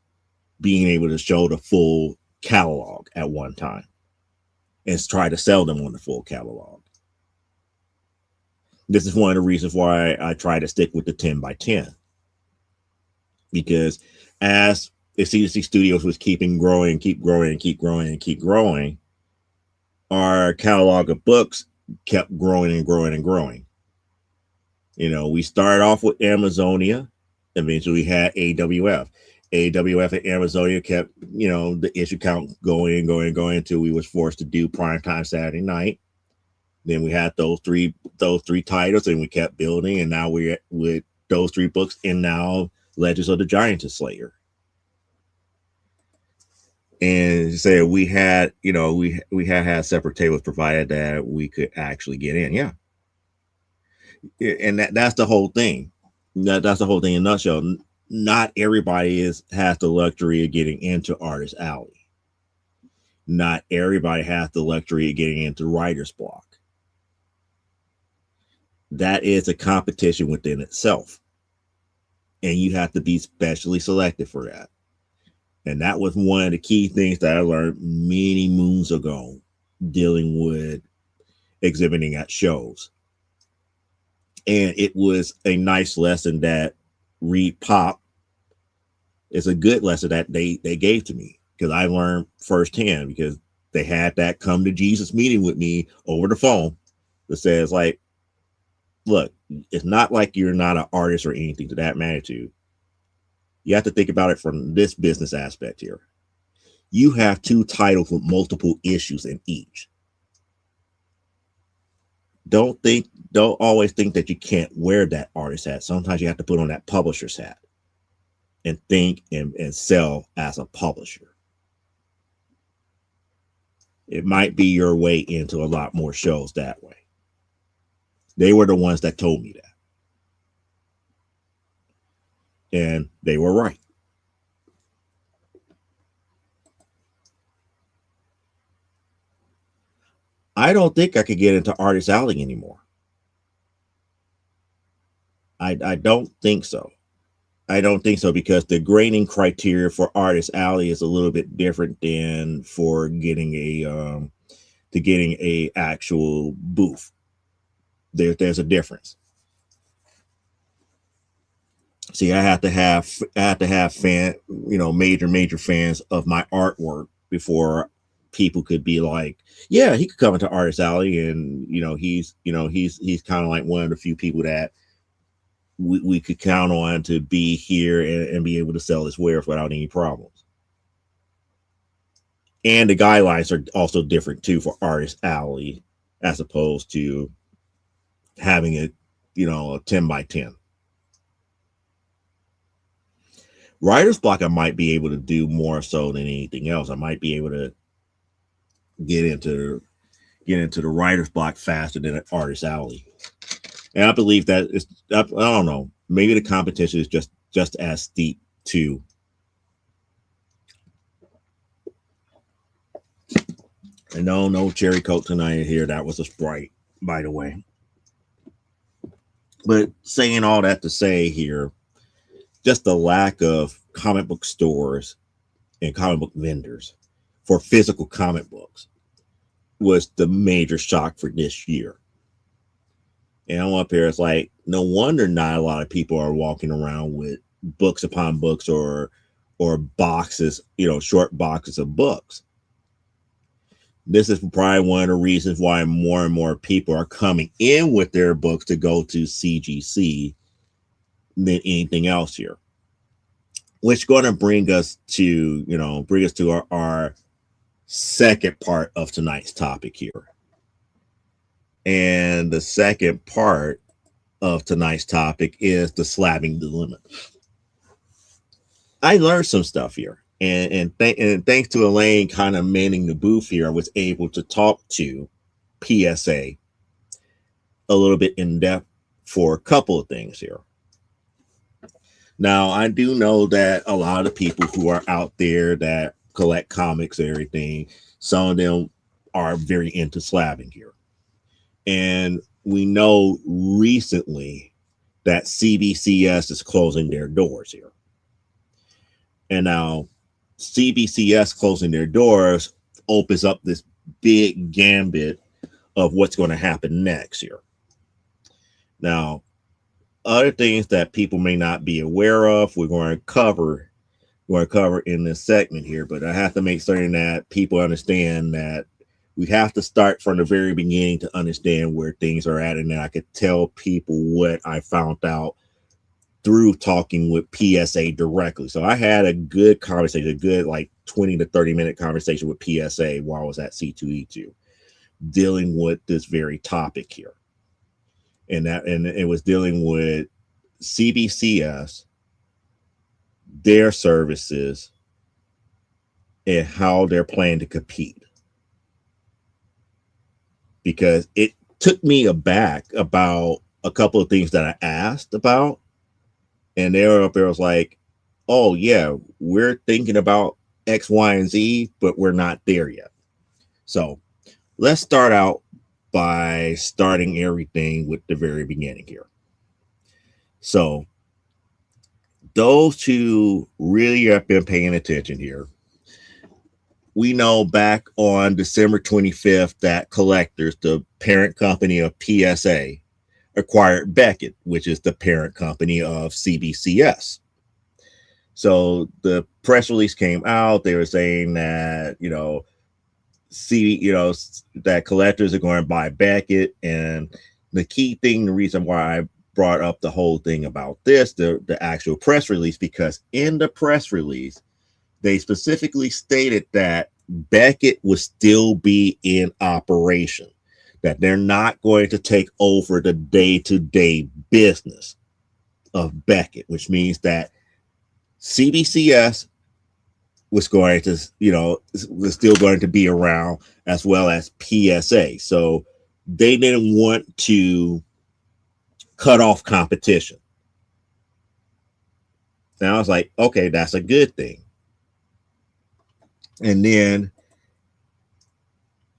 being able to show the full catalog at one time and try to sell them on the full catalog. This is one of the reasons why I try to stick with the 10 by 10. Because as the C2C Studios was keep growing, our catalog of books kept growing and growing and growing. You know, we started off with Amazonia. Eventually we had AWF. AWF and Amazonia kept, you know, the issue count going until we was forced to do primetime Saturday night. Then we had those three titles, and we kept building, and now we're with those 3 books, and now Legends of the Giantess Slayer. And say we had, you know, we had separate tables provided that we could actually get in. Yeah. And that's the whole thing. That's the whole thing in a nutshell. Not everybody has the luxury of getting into Artist Alley. Not everybody has the luxury of getting into writer's block. That is a competition within itself. And you have to be specially selected for that. And that was one of the key things that I learned many moons ago dealing with exhibiting at shows. And it was a nice lesson that Reed Pop is a good lesson that they gave to me, because I learned firsthand, because they had that come to Jesus meeting with me over the phone that says, like, look, it's not like you're not an artist or anything to that magnitude. You have to think about it from this business aspect here. You have 2 titles with multiple issues in each. Don't always think that you can't wear that artist hat. Sometimes you have to put on that publisher's hat and think and sell as a publisher. It might be your way into a lot more shows that way. They were the ones that told me that. And they were right. I don't think I could get into Artist Alley anymore. I don't think so. I don't think so, because the grading criteria for Artist Alley is a little bit different than for getting a actual booth. There's a difference. See, I had to have major fans of my artwork before people could be like, yeah, he could come into Artist Alley, and he's kind of like one of the few people that we could count on to be here and be able to sell his wares without any problems. And the guidelines are also different too for Artist Alley as opposed to having it, a 10 by 10. Writer's block, I might be able to do more so than anything else. I might be able to get into the writer's block faster than an Artist Alley. And I believe that I don't know, maybe the competition is just as steep too. And no cherry coke tonight here. That was a Sprite, by the way. But saying all that to say here, just the lack of comic book stores and comic book vendors for physical comic books was the major shock for this year. And I'm up here, it's like, no wonder not a lot of people are walking around with books upon books or boxes, short boxes of books. This is probably one of the reasons why more and more people are coming in with their books to go to CGC than anything else here. Which is going to bring us to our second part of tonight's topic here. And the second part of tonight's topic is the slabbing dilemma. I learned some stuff here. And thanks to Elaine kind of manning the booth here, I was able to talk to PSA a little bit in depth for a couple of things here. Now, I do know that a lot of people who are out there that collect comics and everything, some of them are very into slabbing here. And we know recently that CBCS is closing their doors here. And now CBCS closing their doors opens up this big gambit of what's going to happen next here. Now, other things that people may not be aware of, we're going to cover in this segment here, but I have to make certain that people understand that we have to start from the very beginning to understand where things are at, and then I could tell people what I found out through talking with PSA directly. So I had a good conversation, a good like 20 to 30-minute conversation with PSA while I was at C2E2, dealing with this very topic here. And it was dealing with CBCS, their services, and how they're planning to compete. Because it took me aback about a couple of things that I asked about. And they were up there, was like, oh, yeah, we're thinking about X, Y, and Z, but we're not there yet. So let's start out by starting everything with the very beginning here. So those who really have been paying attention here, we know back on December 25th that Collectors, the parent company of PSA, acquired Beckett, which is the parent company of CBCS. So the press release came out. They were saying that, that Collectors are going to buy Beckett. And the key thing, the reason why I brought up the whole thing about this, the actual press release, because in the press release, they specifically stated that Beckett would still be in operation, that they're not going to take over the day-to-day business of Beckett, which means that CBCS was going to, was still going to be around, as well as PSA. So they didn't want to cut off competition. And I was like, okay, that's a good thing. And then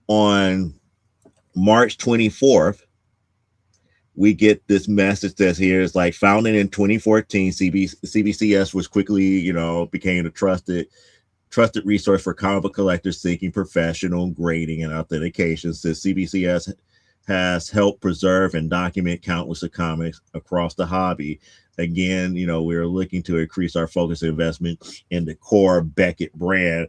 on March 24th, we get this message that's here. It's like, founded in 2014, CBCS was quickly, became a trusted resource for comic book collectors seeking professional grading and authentication. Since CBCS has helped preserve and document countless of comics across the hobby, Again, we're looking to increase our focus and investment in the core Beckett brand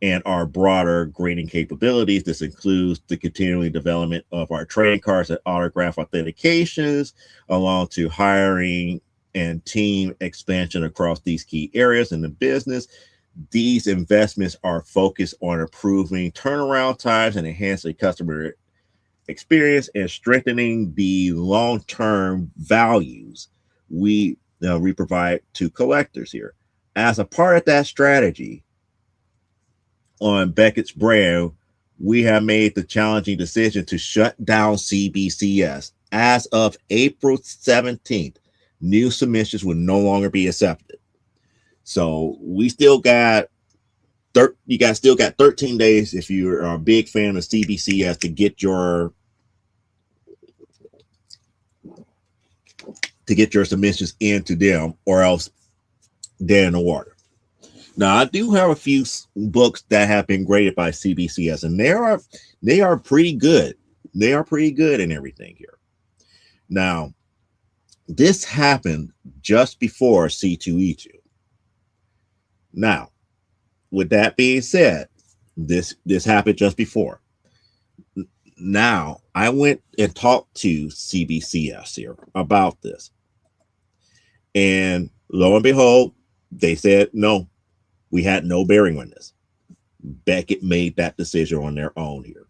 and our broader grading capabilities. This includes the continuing development of our trading cards and autograph authentications, along to hiring and team expansion across these key areas in the business. These investments are focused on improving turnaround times and enhancing customer experience and strengthening the long-term values we provide to collectors here. As a part of that strategy on Beckett's brand, we have made the challenging decision to shut down CBCS. As of April 17th, new submissions will no longer be accepted. So we still got you guys still got 13 days if you're a big fan of CBCS to get your submissions into them, or else they're in the water. Now, I do have a few books that have been graded by CBCS, and they are pretty good. They are pretty good in everything here. Now, this happened just before C2E2. Now, with that being said, this happened just before. Now, I went and talked to CBCS here about this. And lo and behold, they said, no, we had no bearing on this. Beckett made that decision on their own here.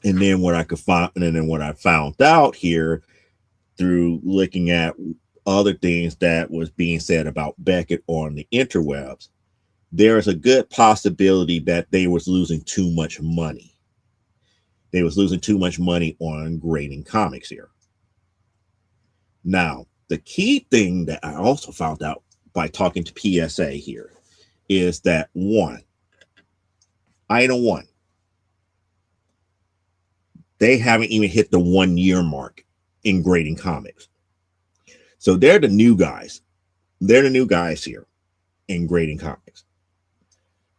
And then what I found out here through looking at other things that was being said about Beckett on the interwebs, there is a good possibility that they was losing too much money. They was losing too much money on grading comics here. Now, the key thing that I also found out by talking to PSA here is that item one, they haven't even hit the 1 year mark in grading comics. So they're the new guys. They're the new guys here in grading comics.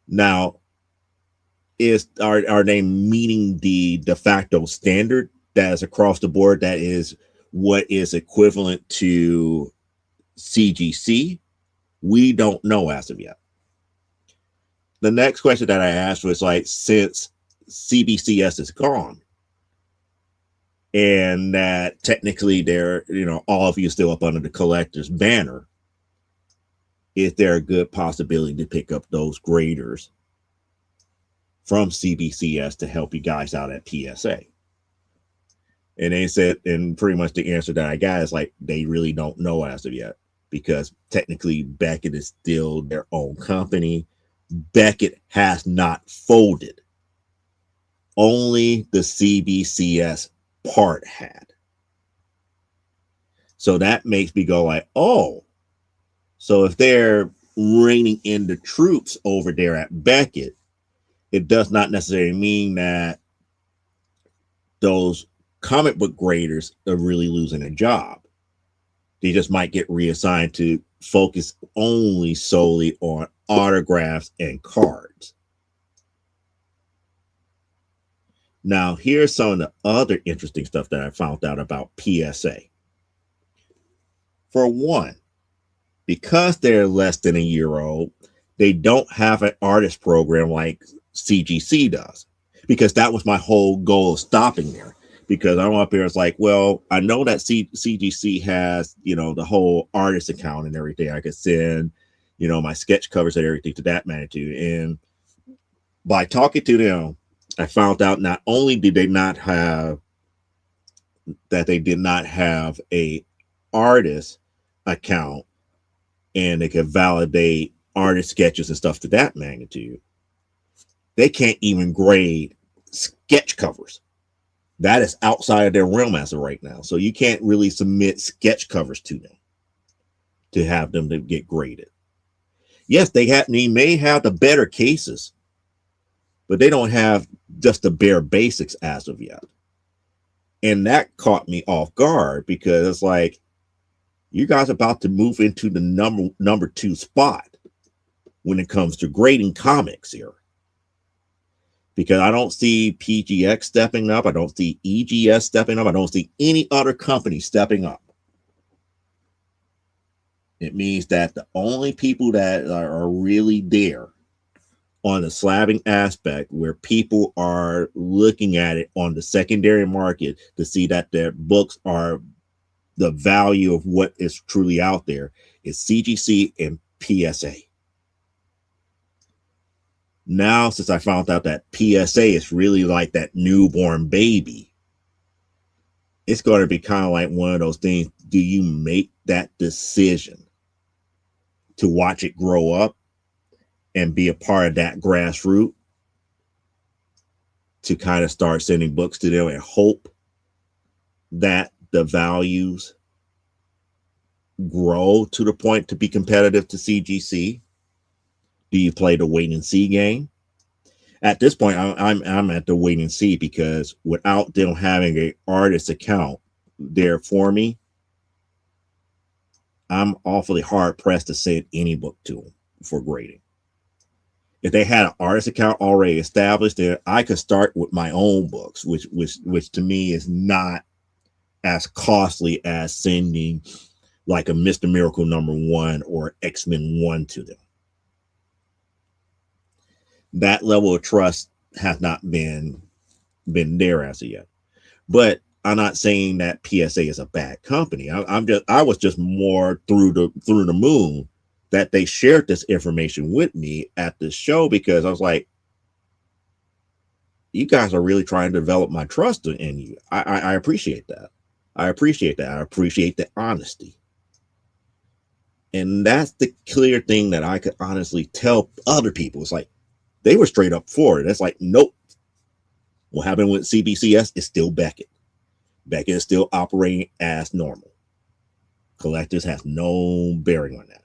Now, are they meeting the de facto standard that is across the board, that is what is equivalent to CGC? We don't know as of yet. The next question that I asked was, like, since CBCS is gone and that technically they're, all of you still up under the collector's banner, is there a good possibility to pick up those graders from CBCS to help you guys out at PSA? And they said, and pretty much the answer that I got is, like, they really don't know as of yet, because technically Beckett is still their own company. Beckett has not folded. Only the CBCS part had. So that makes me go like, oh, so if they're reining in the troops over there at Beckett, it does not necessarily mean that those comic book graders are really losing a job. They just might get reassigned to focus only solely on autographs and cards. Now, here's some of the other interesting stuff that I found out about PSA. For one, because they're less than a year old, they don't have an artist program like CGC does, because that was my whole goal of stopping there. Because I'm up here, it's like, well, I know that CGC has, the whole artist account and everything. I could send, my sketch covers and everything to that magnitude. And by talking to them, I found out not only did they not have a artist account and they could validate artist sketches and stuff to that magnitude, they can't even grade sketch covers. That is outside of their realm as of right now. So you can't really submit sketch covers to them to have them to get graded. Yes, they may have the better cases, but they don't have just the bare basics as of yet. And that caught me off guard, because it's like, you guys are about to move into the number 2 spot when it comes to grading comics here. Because I don't see PGX stepping up. I don't see EGS stepping up. I don't see any other company stepping up. It means that the only people that are really there on the slabbing aspect, where people are looking at it on the secondary market to see that their books are the value of what is truly out there, is CGC and PSA. Now, since I found out that PSA is really like that newborn baby, it's going to be kind of like one of those things. Do you make that decision to watch it grow up and be a part of that grassroots, to kind of start sending books to them and hope that the values grow to the point to be competitive to CGC? Do you play the wait and see game? At this point, I'm at the wait and see, because without them having an artist account there for me, I'm awfully hard pressed to send any book to them for grading. If they had an artist account already established, then I could start with my own books, which to me is not as costly as sending like a Mr. Miracle #1 or X-Men 1 to them. That level of trust has not been there as of yet. But I'm not saying that PSA is a bad company. I was just more through the moon that they shared this information with me at the show, because I was like, you guys are really trying to develop my trust in you. I appreciate that. I appreciate that. I appreciate the honesty. And that's the clear thing that I could honestly tell other people. It's like, they were straight up for it. It's like, nope. What happened with CBCS is still Beckett. Beckett is still operating as normal. Collectors has no bearing on that.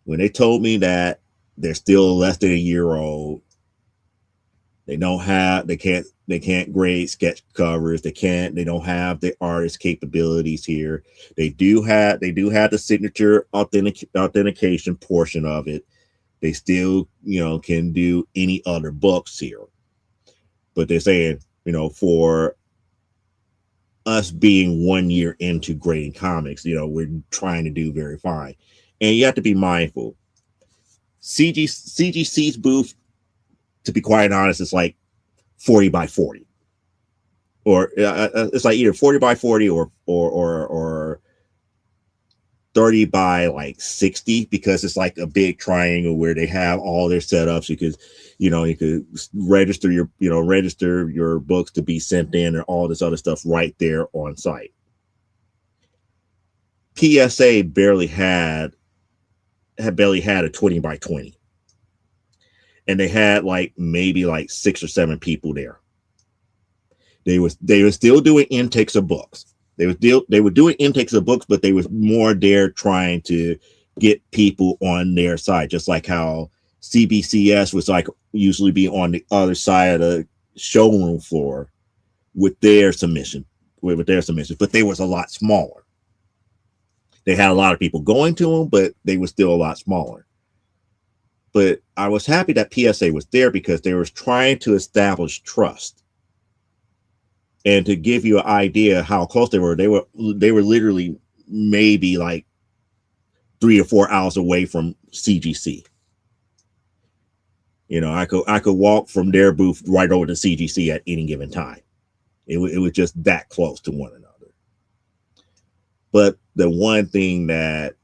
When they told me that they're still less than a year old, they can't grade sketch covers. They don't have the artist capabilities here. They do have the signature authentication portion of it. They still, can do any other books here. But they're saying, for us being 1 year into grading comics, we're trying to do very fine. And you have to be mindful. CGC's booth, to be quite honest, is like 40 by 40. Or it's like either 40 by 40 or 30 by like 60, because it's like a big triangle where they have all their setups. You could register your books to be sent in and all this other stuff right there on site. PSA barely had a 20 by 20, and they had like maybe like 6 or 7 people there. They were still doing intakes of books. They were doing intakes of books, but they was more there trying to get people on their side, just like how CBCS was like usually be on the other side of the showroom floor with their submission, but they was a lot smaller. They had a lot of people going to them, but they were still a lot smaller. But I was happy that PSA was there, because they were trying to establish trust. And to give you an idea how close they were literally maybe like 3 or 4 hours away from CGC. I could walk from their booth right over to CGC at any given time. It was just that close to one another. But the one thing that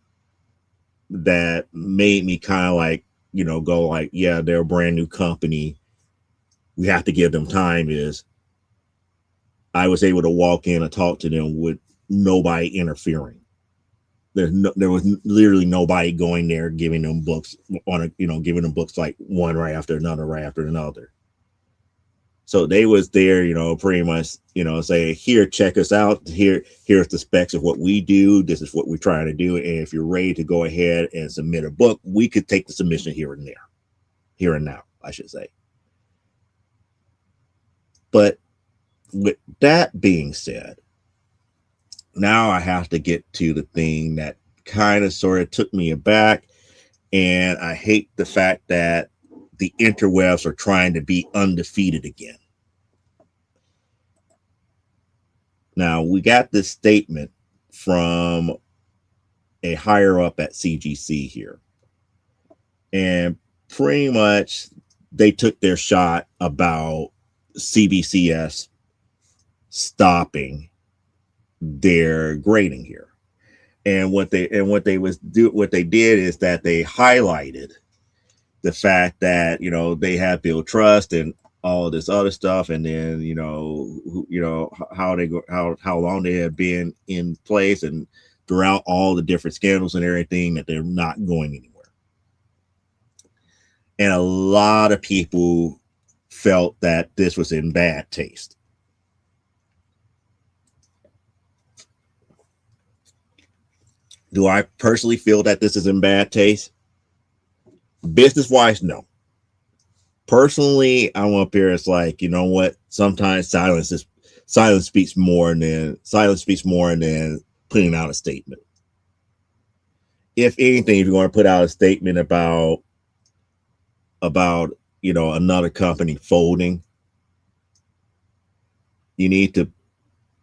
made me kind of like, go like, yeah, they're a brand new company, we have to give them time, is I was able to walk in and talk to them with nobody interfering. There was literally nobody going there giving them books giving them books like one right after another. So they was there, pretty much, say, here, check us out. Here's the specs of what we do. This is what we're trying to do. And if you're ready to go ahead and submit a book, we could take the submission here and now, I should say. But with that being said, now I have to get to the thing that kind of sort of took me aback. And I hate the fact that the interwebs are trying to be undefeated again. Now, we got this statement from a higher up at CGC here. And pretty much they took their shot about CBCS stopping their grading here. And what they did is that they highlighted the fact that, you know, they have built trust and all this other stuff, and then how they go, how long they have been in place, and throughout all the different scandals and everything, that they're not going anywhere. And a lot of people felt that this was in bad taste. Do I personally feel that this is in bad taste? Business wise, no. Personally, I'm up here. It's like, you know what? Sometimes silence speaks more than putting out a statement. If anything, if you want to put out a statement about another company folding, you need to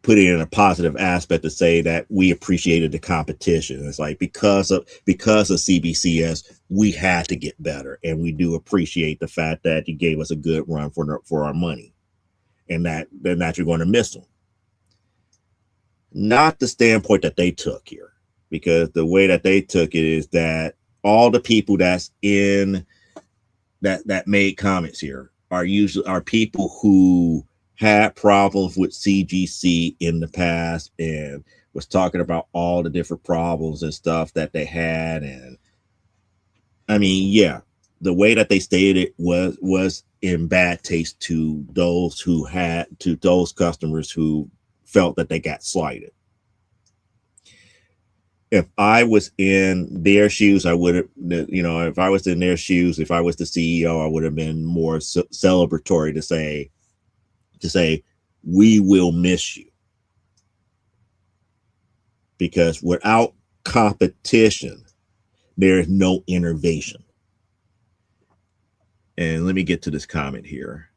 put it in a positive aspect to say that we appreciated the competition. It's like, because of CBCS, we had to get better, and we do appreciate the fact that you gave us a good run for our money, and that you're going to miss them. Not the standpoint that they took here, because the way that they took it is that all the people that's in that made comments here are people who had problems with CGC in the past, and was talking about all the different problems and stuff that they had. And I mean, yeah, the way that they stated it was in bad taste to those customers who felt that they got slighted. If I was in their shoes, I would have, if I was in their shoes, if I was the CEO, I would have been more celebratory to say, we will miss you. Because without competition, there is no innovation. And let me get to this comment here.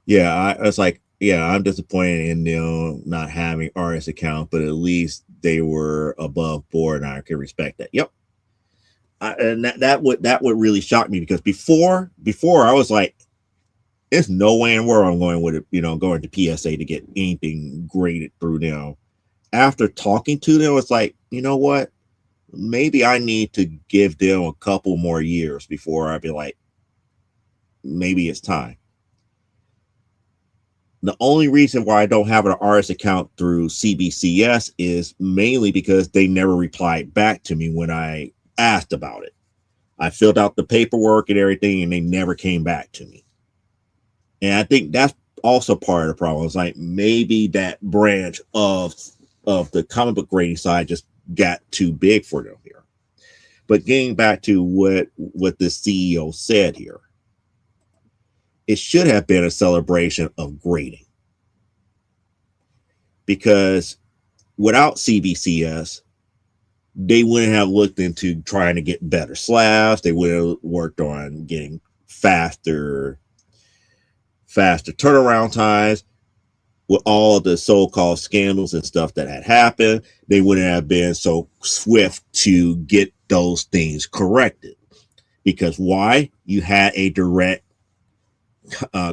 Yeah, I'm disappointed in them not having RS account, but at least they were above board, and I can respect that. Yep. And that would really shock me, because before I was like, there's no way in the world I'm going with it, going to PSA to get anything graded through them. After talking to them, it's like, you know what? Maybe I need to give them a couple more years before I be like, maybe it's time. The only reason why I don't have an RS account through CBCS is mainly because they never replied back to me when I asked about it. I filled out the paperwork and everything, and they never came back to me. And I think that's also part of the problem. It's like, maybe that branch of the comic book grading side just got too big for them here. But getting back to what the CEO said here, it should have been a celebration of grading. Because without CBCS, they wouldn't have looked into trying to get better slabs. They would have worked on getting faster turnaround times. With all the so-called scandals and stuff that had happened, they wouldn't have been so swift to get those things corrected. Because why? You had a direct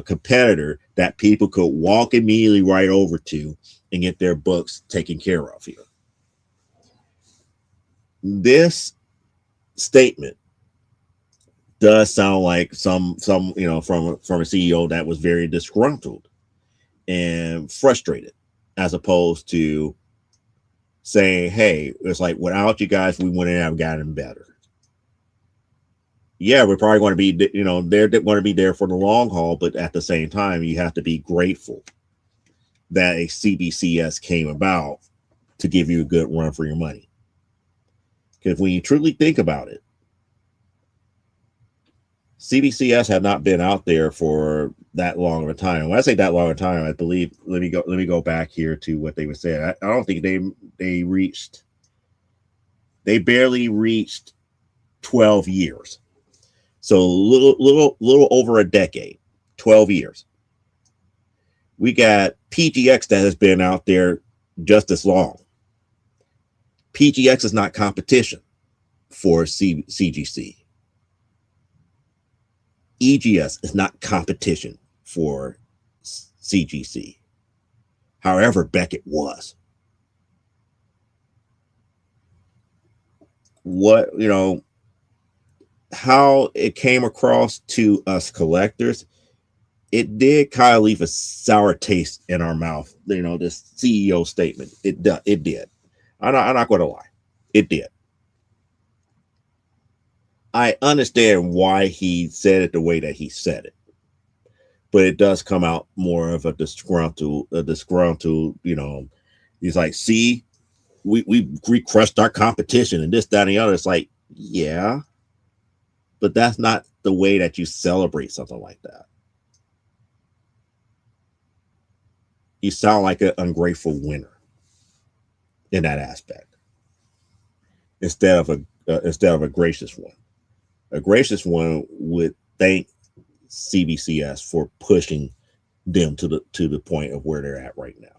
competitor that people could walk immediately right over to and get their books taken care of here. This statement does sound like some from a CEO that was very disgruntled and frustrated, as opposed to saying, hey, it's like, without you guys, we wouldn't have gotten better. Yeah, we're probably going to be, they're going to be there for the long haul, but at the same time, you have to be grateful that a CBCS came about to give you a good run for your money. Because when you truly think about it, CBCS have not been out there for that long of a time. When I say that long of a time, I believe, let me go back here to what they were saying. I don't think they barely reached 12 years. So little over a decade, 12 years. We got PGX that has been out there just as long. PGX is not competition for CGC. EGS is not competition for CGC. However, Beckett was. What, how it came across to us collectors, it did kind of leave a sour taste in our mouth. This CEO statement, it did. I'm not going to lie, it did. I understand why he said it the way that he said it, but it does come out more of a disgruntled. He's like, see, we crushed our competition and this, that, and the other. It's like, yeah, but that's not the way that you celebrate something like that. You sound like an ungrateful winner in that aspect, instead of a gracious one. A gracious one would thank CBCS for pushing them to the point of where they're at right now.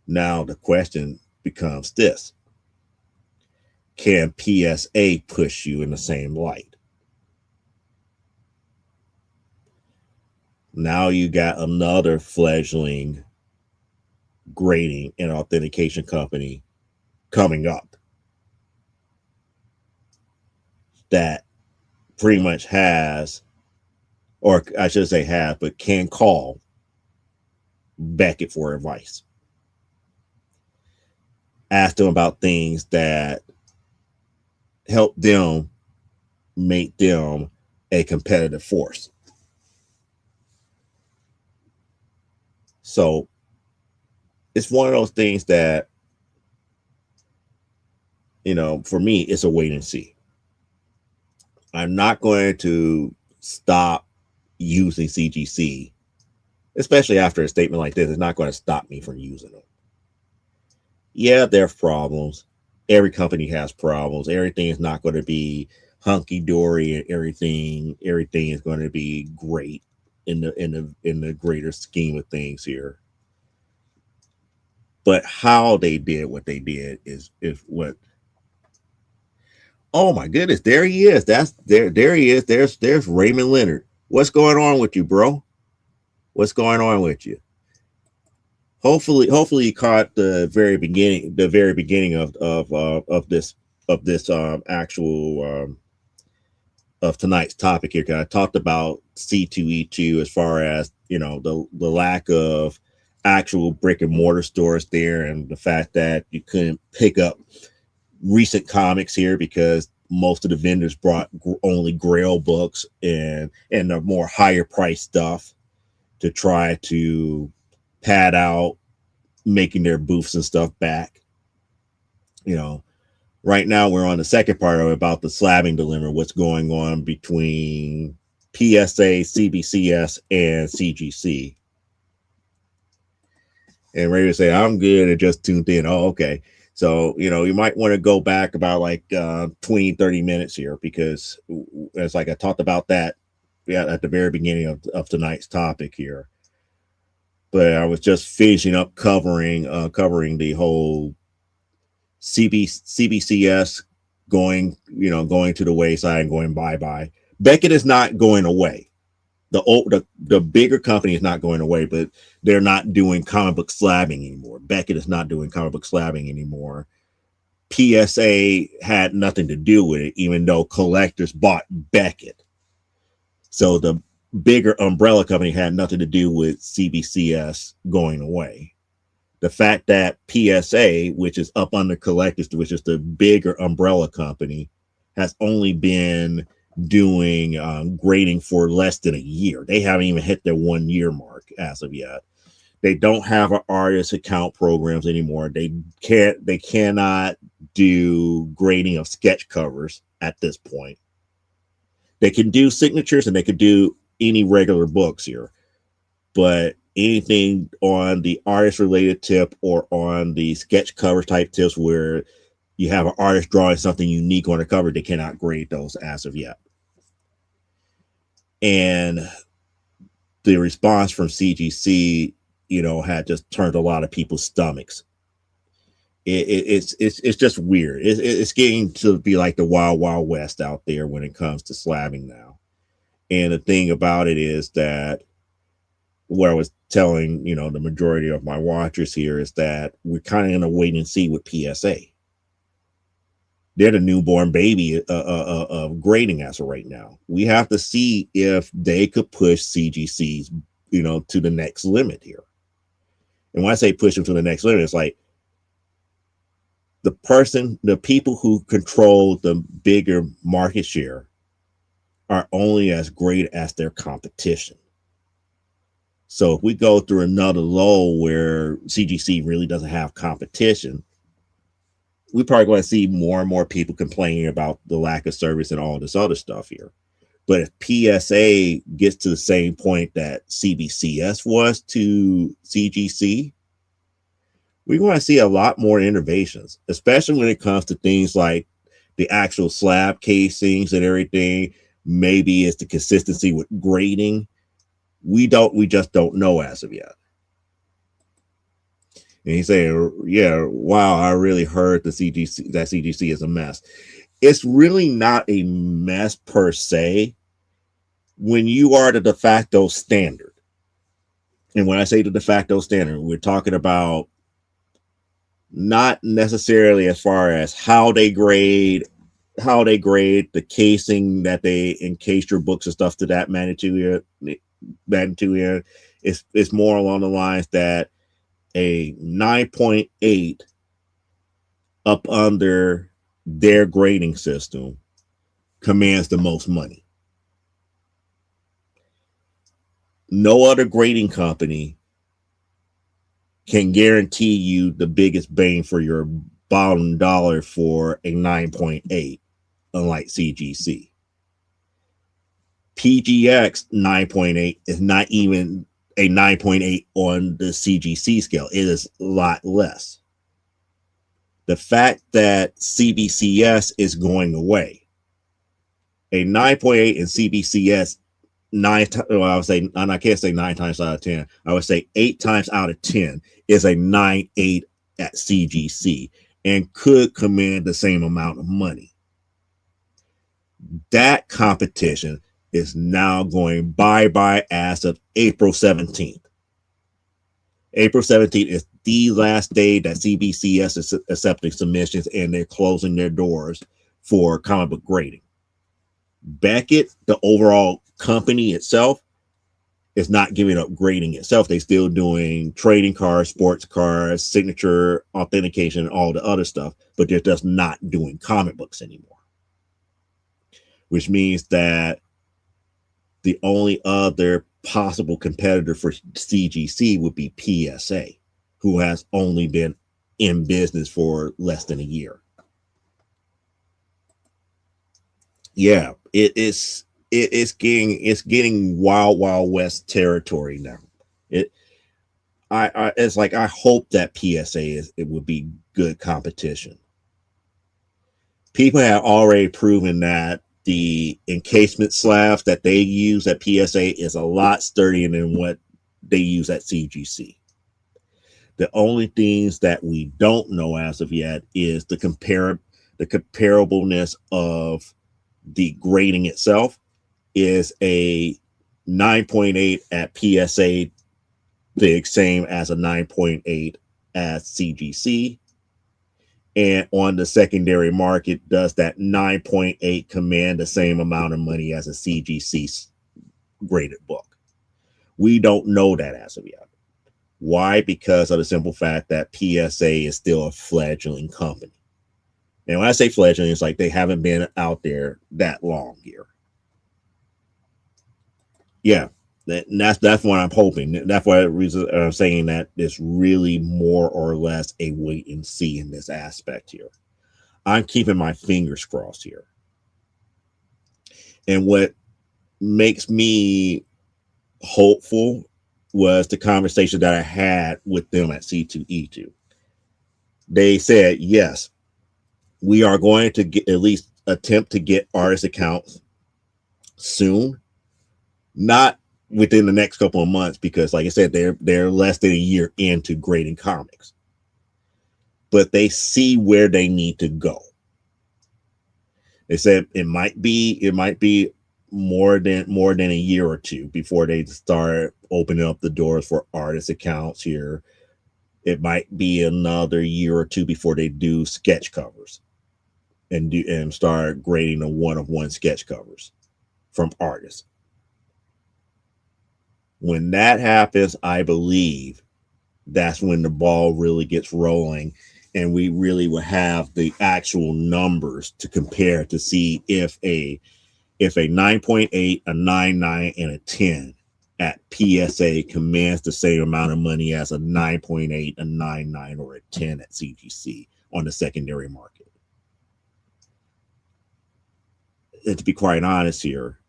Now the question becomes this: can PSA push you in the same light? Now you got another fledgling grading and authentication company coming up that pretty much has, or I should say have, but can call Beckett for advice. Ask them about things that help them make them a competitive force. So it's one of those things that, for me, it's a wait and see. I'm not going to stop using CGC, especially after a statement like this. It's not going to stop me from using them. Yeah, there are problems. Every company has problems. Everything is not going to be hunky dory, and everything is going to be great in the greater scheme of things here. But how they did what they did is what. Oh my goodness, there he is. There he is. There's Raymond Leonard. What's going on with you, bro? What's going on with you? Hopefully you caught the very beginning of this actual of tonight's topic here. I talked about C2E2 as far as the lack of actual brick and mortar stores there, and the fact that you couldn't pick up recent comics here because most of the vendors brought only Grail books and the more higher price stuff to try to pad out making their booths and stuff back. Right now we're on the second part of it, about the slabbing dilemma, what's going on between PSA, CBCS, and CGC. And Ray would say, I'm good and just tuned in. Oh, okay. So, you might want to go back about like 20, 30 minutes here, because it's like I talked about that at the very beginning of tonight's topic here. But I was just finishing up covering the whole CBCS going to the wayside and going bye-bye. Beckett is not going away. The bigger company is not going away, but they're not doing comic book slabbing anymore. Beckett is not doing comic book slabbing anymore. PSA had nothing to do with it, even though collectors bought Beckett. So the bigger umbrella company had nothing to do with CBCS going away. The fact that PSA, which is up under collectors, which is the bigger umbrella company, has only been doing grading for less than a year. They haven't even hit their 1 year mark as of yet. They don't have an artist account programs anymore. They cannot do grading of sketch covers at this point. They can do signatures and they could do any regular books here, but anything on the artist related tip or on the sketch cover type tips where you have an artist drawing something unique on the cover, they cannot grade those as of yet. And the response from CGC, had just turned a lot of people's stomachs. It's just weird. It's getting to be like the wild west out there when it comes to slabbing now. And the thing about it is that what I was telling the majority of my watchers here is that we're kind of in a wait and see with PSA. They're the newborn baby of grading as of right now. We have to see if they could push CGCs, to the next limit here. And when I say push them to the next limit, it's like the people who control the bigger market share are only as great as their competition. So if we go through another lull where CGC really doesn't have competition, we're probably going to see more and more people complaining about the lack of service and all this other stuff here. But if PSA gets to the same point that CBCS was to CGC, we're going to see a lot more innovations, especially when it comes to things like the actual slab casings and everything. Maybe it's the consistency with grading. We just don't know as of yet. And he's saying, yeah, wow, I really heard that CGC is a mess. It's really not a mess per se when you are the de facto standard. And when I say the de facto standard, we're talking about not necessarily as far as how they grade the casing that they encase your books and stuff to that magnitude in. It's more along the lines that a 9.8 up under their grading system commands the most money. No other grading company can guarantee you the biggest bang for your bottom dollar for a 9.8, unlike CGC. PGX 9.8 is not even a 9.8 on the CGC scale. It is a lot less. The fact that CBCS is going away, a 9.8 in CBCS, I would say, and I can't say 9 times out of 10, I would say 8 times out of 10 is a 9.8 at CGC and could command the same amount of money. That competition is now going bye-bye as of April 17th. April 17th is the last day that CBCS is accepting submissions, and they're closing their doors for comic book grading. Beckett, the overall company itself, is not giving up grading itself. They're still doing trading cards, sports cards, signature, authentication, and all the other stuff, but they're just not doing comic books anymore. Which means that the only other possible competitor for CGC would be PSA, who has only been in business for less than a year. Yeah, it's getting wild west territory now. It's like I hope that PSA it would be good competition. People have already proven that the encasement slabs that they use at PSA is a lot sturdier than what they use at CGC. The only things that we don't know as of yet is the comparableness of the grading itself. Is a 9.8 at PSA the same as a 9.8 at CGC? And on the secondary market, does that 9.8 command the same amount of money as a CGC graded book? We don't know that as of yet. Why? Because of the simple fact that PSA is still a fledgling company. And when I say fledgling, it's like they haven't been out there that long here. Yeah, that's what I'm hoping. That's why the reason I'm saying that it's really more or less a wait and see in this aspect here. I'm keeping my fingers crossed here. And what makes me hopeful was the conversation that I had with them at C2E2. They said, yes, we are going to at least attempt to get artist accounts soon. Not within the next couple of months, because like I said, they're less than a year into grading comics. but they see where they need to go. They said it might be more than a year or two before they start opening up the doors for artist accounts here. It might be another year or two before they do sketch covers and start grading the one-of-one sketch covers from artists. When that happens, I believe that's when the ball really gets rolling, and we really will have the actual numbers to compare to see if a 9.8, a 9.9, and a 10 at PSA commands the same amount of money as a 9.8, a 9.9, or a 10 at CGC on the secondary market. And to be quite honest here,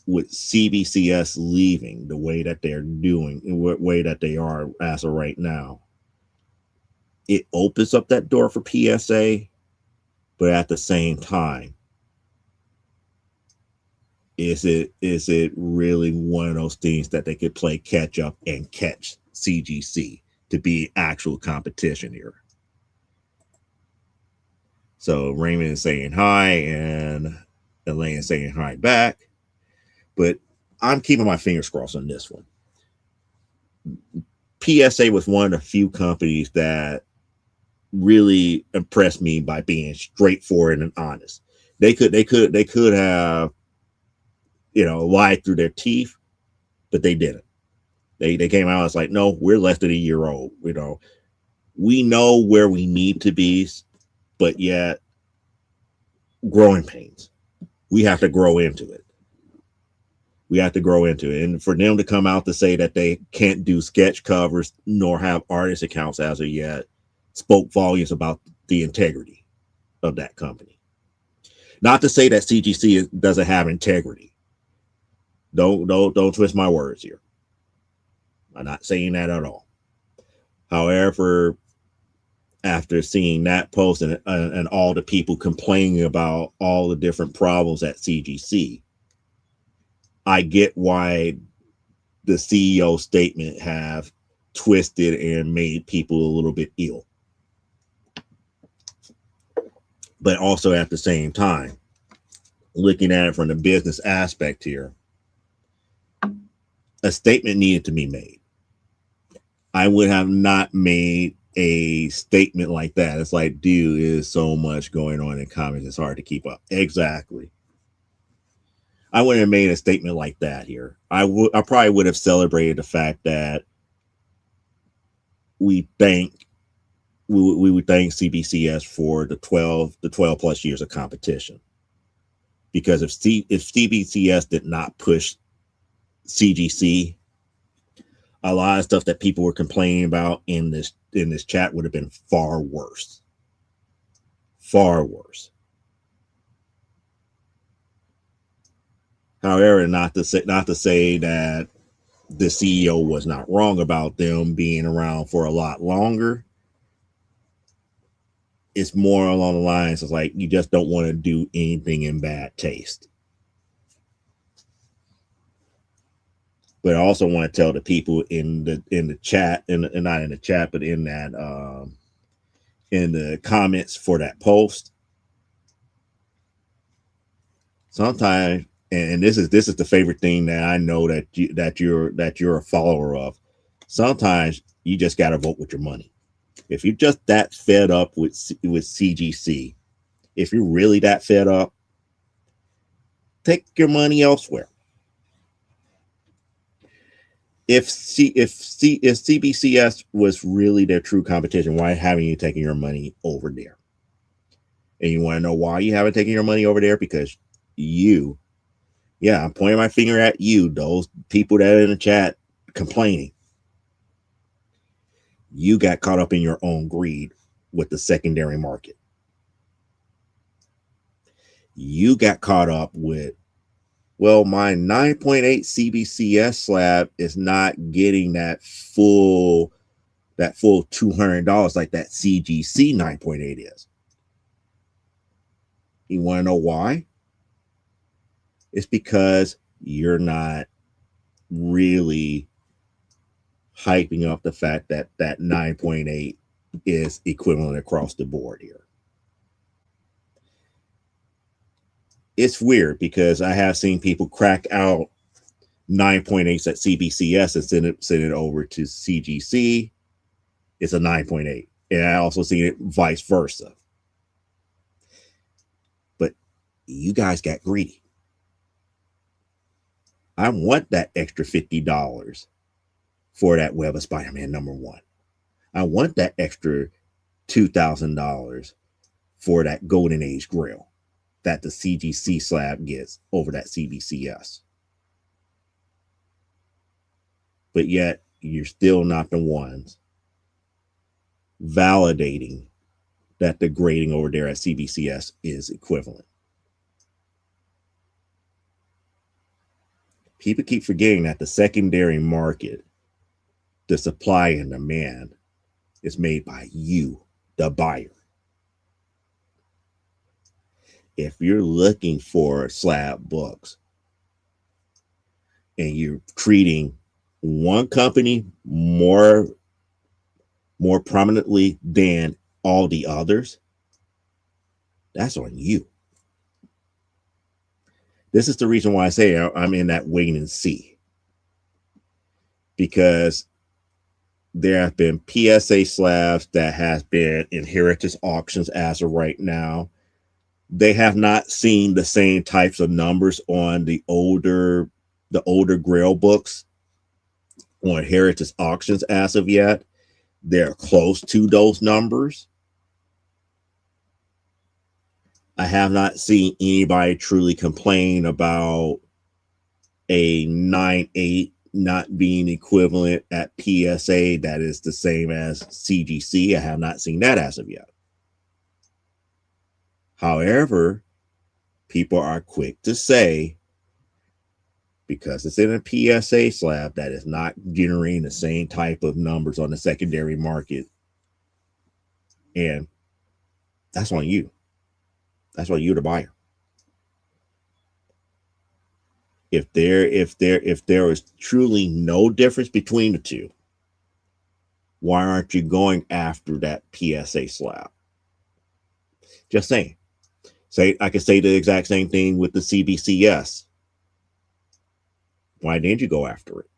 with CBCS leaving the way that they're doing, the way that they are as of right now, it opens up that door for PSA, but at the same time, is it really one of those things that they could play catch up and catch CGC to be actual competition here? So Raymond is saying hi and Elaine is saying hi back. But I'm keeping my fingers crossed on this one. PSA was one of the few companies that really impressed me by being straightforward and honest. They could have, lied through their teeth, but they didn't. They came out as like, no, we're less than a year old. We know where we need to be, but yet growing pains. We have to grow into it. And for them to come out to say that they can't do sketch covers nor have artist accounts as of yet spoke volumes about the integrity of that company. Not to say that CGC doesn't have integrity. Don't twist my words here. I'm not saying that at all. However, after seeing that post and all the people complaining about all the different problems at CGC, I get why the CEO statement have twisted and made people a little bit ill. But also at the same time, looking at it from the business aspect here, a statement needed to be made. I would have not made a statement like that. It's like, dude, there's so much going on in comics, it's hard to keep up. Exactly. I wouldn't have made a statement like that here. I probably would have celebrated the fact that we would thank CBCS for the 12 plus years of competition. Because if CBCS did not push CGC, a lot of stuff that people were complaining about in this chat would have been far worse. Far worse. However, not to say that the CEO was not wrong about them being around for a lot longer. It's more along the lines of like, you just don't want to do anything in bad taste. But I also want to tell the people in the chat, and not in the chat, but in that in the comments for that post. Sometimes, and this is the favorite thing that I know that you're a follower of. Sometimes you just got to vote with your money. If you're just that fed up with CGC, if you're really that fed up, take your money elsewhere. If CBCS was really their true competition, why haven't you taken your money over there? And you want to know why you haven't taken your money over there? Because I'm pointing my finger at you, those people that are in the chat complaining. You got caught up in your own greed with the secondary market. You got caught up with, well, my 9.8 CBCS slab is not getting that full $200 like that CGC 9.8 is. You want to know why? It's because you're not really hyping up the fact that 9.8 is equivalent across the board here. It's weird because I have seen people crack out 9.8s at CBCS and send it over to CGC. It's a 9.8. And I also seen it vice versa. But you guys got greedy. I want that extra $50 for that Web of Spider-Man #1. I want that extra $2,000 for that Golden Age Grail that the CGC slab gets over that CBCS. But yet, you're still not the ones validating that the grading over there at CBCS is equivalent. People keep forgetting that the secondary market, the supply and demand, is made by you, the buyer. If you're looking for slab books and you're treating one company more prominently than all the others, that's on you. This is the reason why I say I'm in that wait and see. Because there have been PSA slabs that have been in heritage auctions as of right now. They have not seen the same types of numbers on the older Grail books on heritage auctions as of yet. They're close to those numbers. I have not seen anybody truly complain about a 9.8 not being equivalent at PSA that is the same as CGC. I have not seen that as of yet. However, people are quick to say, because it's in a PSA slab, that is not generating the same type of numbers on the secondary market. And that's on you. That's on you, the buyer. If there is truly no difference between the two, why aren't you going after that PSA slab? Just saying. I could say the exact same thing with the CBCS. Why didn't you go after it?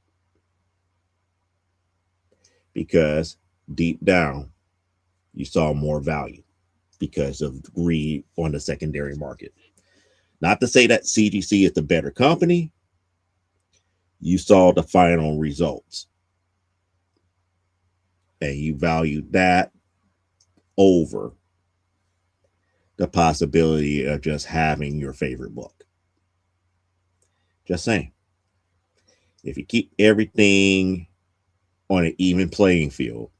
Because deep down, you saw more value because of greed on the secondary market. Not to say that CGC is the better company. You saw the final results. And you valued that over the possibility of just having your favorite book. Just saying. If you keep everything on an even playing field,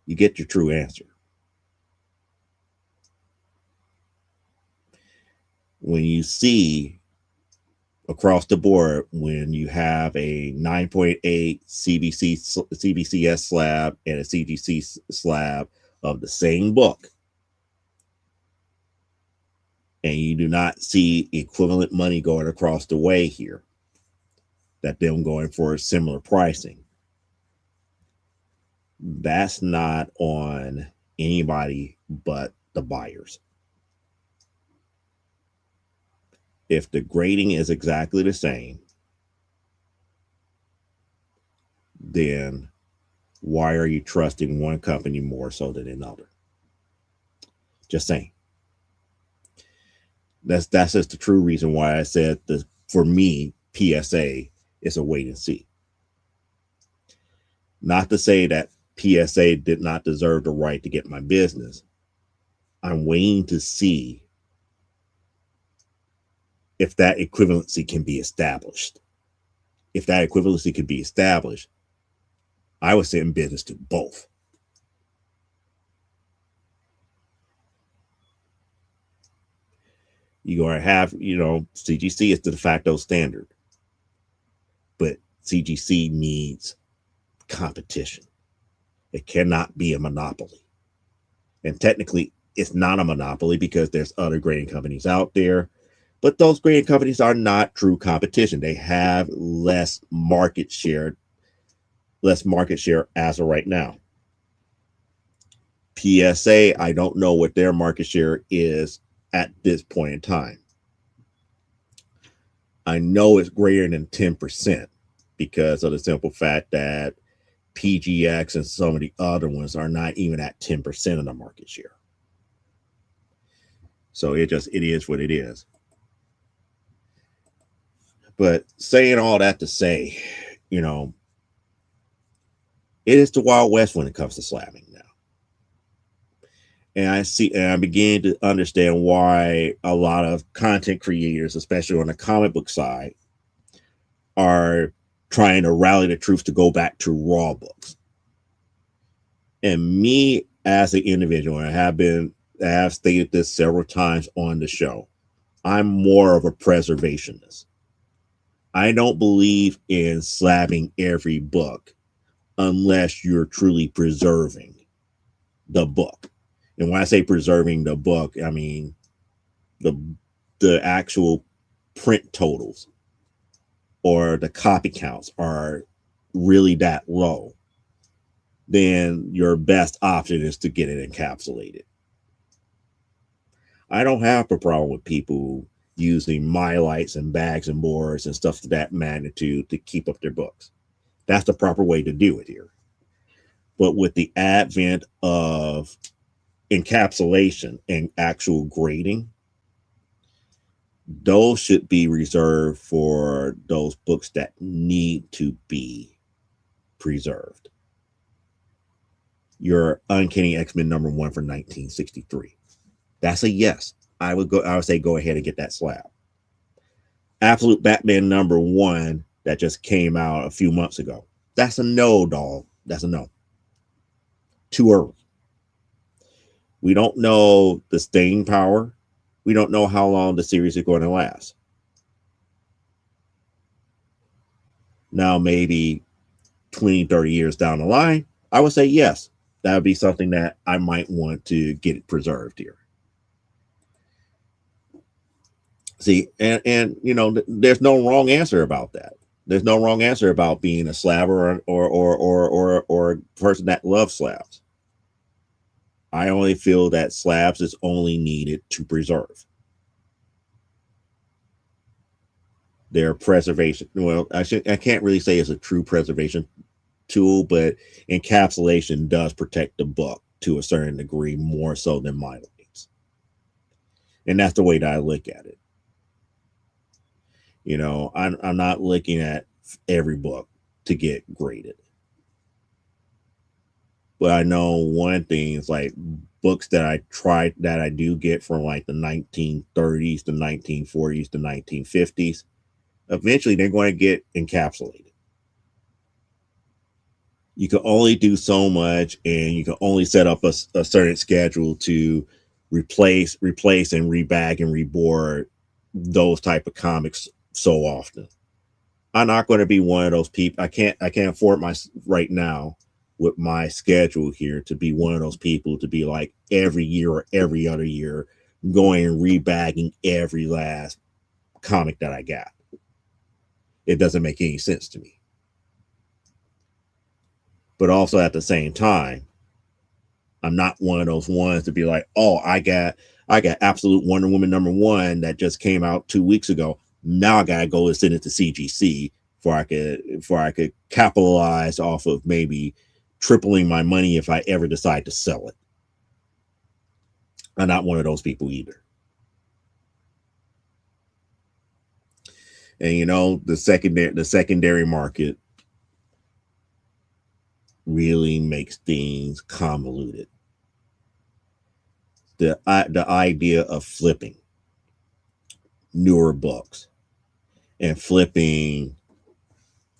you get your true answer. When you see across the board, when you have a 9.8 CBCS slab and a CGC slab of the same book, and you do not see equivalent money going across the way here, that them going for similar pricing, that's not on anybody but the buyers. If the grading is exactly the same, then why are you trusting one company more so than another? Just saying. That's just the true reason why I said for me, PSA is a wait and see. Not to say that PSA did not deserve the right to get my business. I'm waiting to see if that equivalency can be established. If that equivalency can be established, I would send business to both. You're going to have, CGC is the de facto standard, but CGC needs competition. It cannot be a monopoly. And technically, it's not a monopoly because there's other grading companies out there. But those grading companies are not true competition. They have less market share as of right now. PSA, I don't know what their market share is at this point in time. I know it's greater than 10% because of the simple fact that PGX and some of the other ones are not even at 10% of the market share. So it is what it is. But saying all that to say, you know, it is the Wild West when it comes to slabbing now. And I begin to understand why a lot of content creators, especially on the comic book side, are trying to rally the troops to go back to raw books. And me as an individual, I have stated this several times on the show, I'm more of a preservationist. I don't believe in slabbing every book unless you're truly preserving the book. And when I say preserving the book, I mean the actual print totals or the copy counts are really that low, then your best option is to get it encapsulated. I don't have a problem with people using mylights and bags and boards and stuff to that magnitude to keep up their books. That's the proper way to do it here. But with the advent of encapsulation and actual grading, those should be reserved for those books that need to be preserved. Your Uncanny X-Men #1 for 1963. That's a yes. I would say go ahead and get that slab. Absolute Batman #1 that just came out a few months ago. That's a no, dog. That's a no. Too early. We don't know the staying power. We don't know how long the series is going to last. Now, maybe 20, 30 years down the line, I would say yes. That would be something that I might want to get it preserved here. See, and you know, there's no wrong answer about that. There's no wrong answer about being a slabber or a person that loves slabs. I only feel that slabs is only needed to preserve. Their preservation. Well, I can't really say it's a true preservation tool, but encapsulation does protect the book to a certain degree more so than mylights. And that's the way that I look at it. You know, I'm not looking at every book to get graded. But I know one thing is like books that I do get from like the 1930s, the 1940s, the 1950s, eventually they're going to get encapsulated. You can only do so much, and you can only set up a certain schedule to replace and rebag and reboard those type of comics so often. I'm not going to be one of those people. I can't afford right now with my schedule here to be one of those people to be like every year or every other year going and rebagging every last comic that I got. It doesn't make any sense to me. But also at the same time, I'm not one of those ones to be like, oh, I got Absolute Wonder Woman #1 that just came out 2 weeks ago. Now I gotta go and send it to CGC before I could capitalize off of maybe tripling my money if I ever decide to sell it. I'm not one of those people either. And you know, the secondary market really makes things convoluted. The idea of flipping newer books and flipping,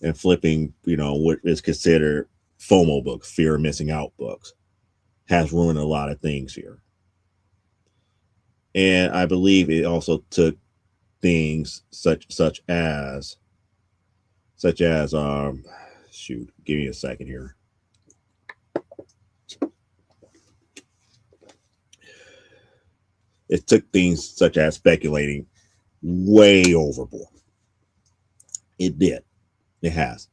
you know, what is considered FOMO books, fear of missing out books, has ruined a lot of things here. And I believe it also took things such as shoot, give me a second here. It took things such as speculating way overboard. It did. It has.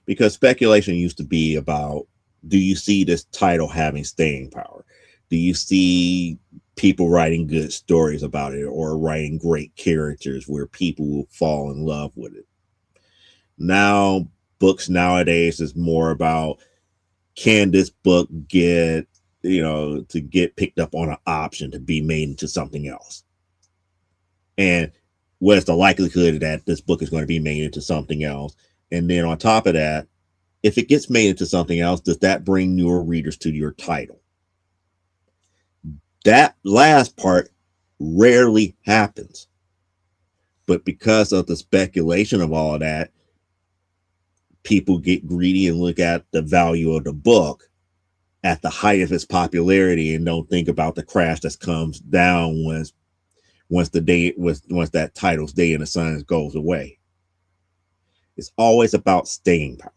Because speculation used to be about do you see this title having staying power? Do you see people writing good stories about it or writing great characters where people will fall in love with it? Now, books nowadays is more about, can this book get, to get picked up on an option to be made into something else? And what's the likelihood that this book is going to be made into something else? And then on top of that, if it gets made into something else, does that bring newer readers to your title? That last part rarely happens. But because of the speculation of all of that, people get greedy and look at the value of the book at the height of its popularity and don't think about the crash that comes down once that title's day in the sun goes away. It's always about staying power.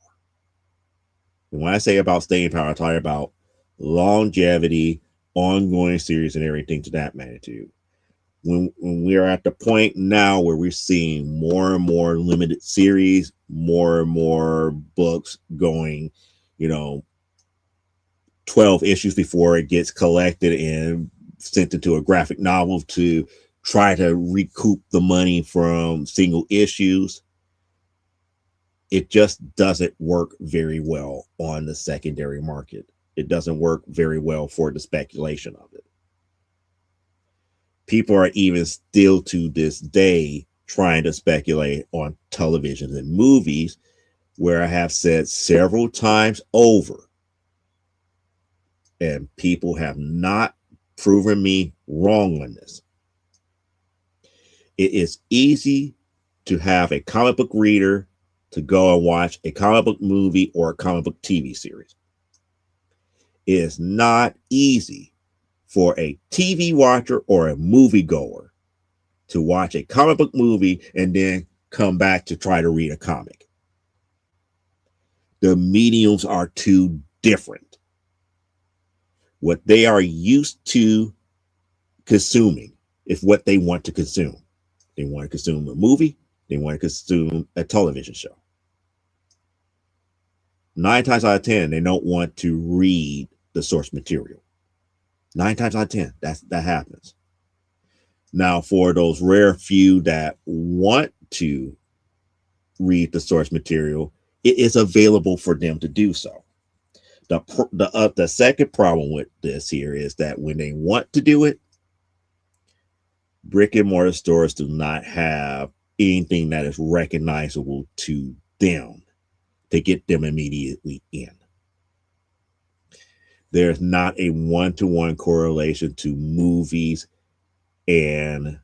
And when I say about staying power, I talk about longevity, ongoing series, and everything to that magnitude. When we are at the point now where we're seeing more and more limited series, more and more books going, 12 issues before it gets collected and sent into a graphic novel to try to recoup the money from single issues, it just doesn't work very well on the secondary market. It doesn't work very well for the speculation of it. People are even still to this day trying to speculate on television and movies, where I have said several times over, and people have not proven me wrong on this. It is easy to have a comic book reader to go and watch a comic book movie or a comic book TV series. It is not easy for a TV watcher or a movie goer to watch a comic book movie and then come back to try to read a comic. The mediums are too different. What they are used to consuming is what they want to consume. They want to consume a movie. They want to consume a television show. 9 times out of 10, they don't want to read the source material. 9 times out of 10, that happens. Now, for those rare few that want to read the source material, it is available for them to do so. The second problem with this here is that when they want to do it, brick and mortar stores do not have anything that is recognizable to them to get them immediately in. There's not a one-to-one correlation to movies and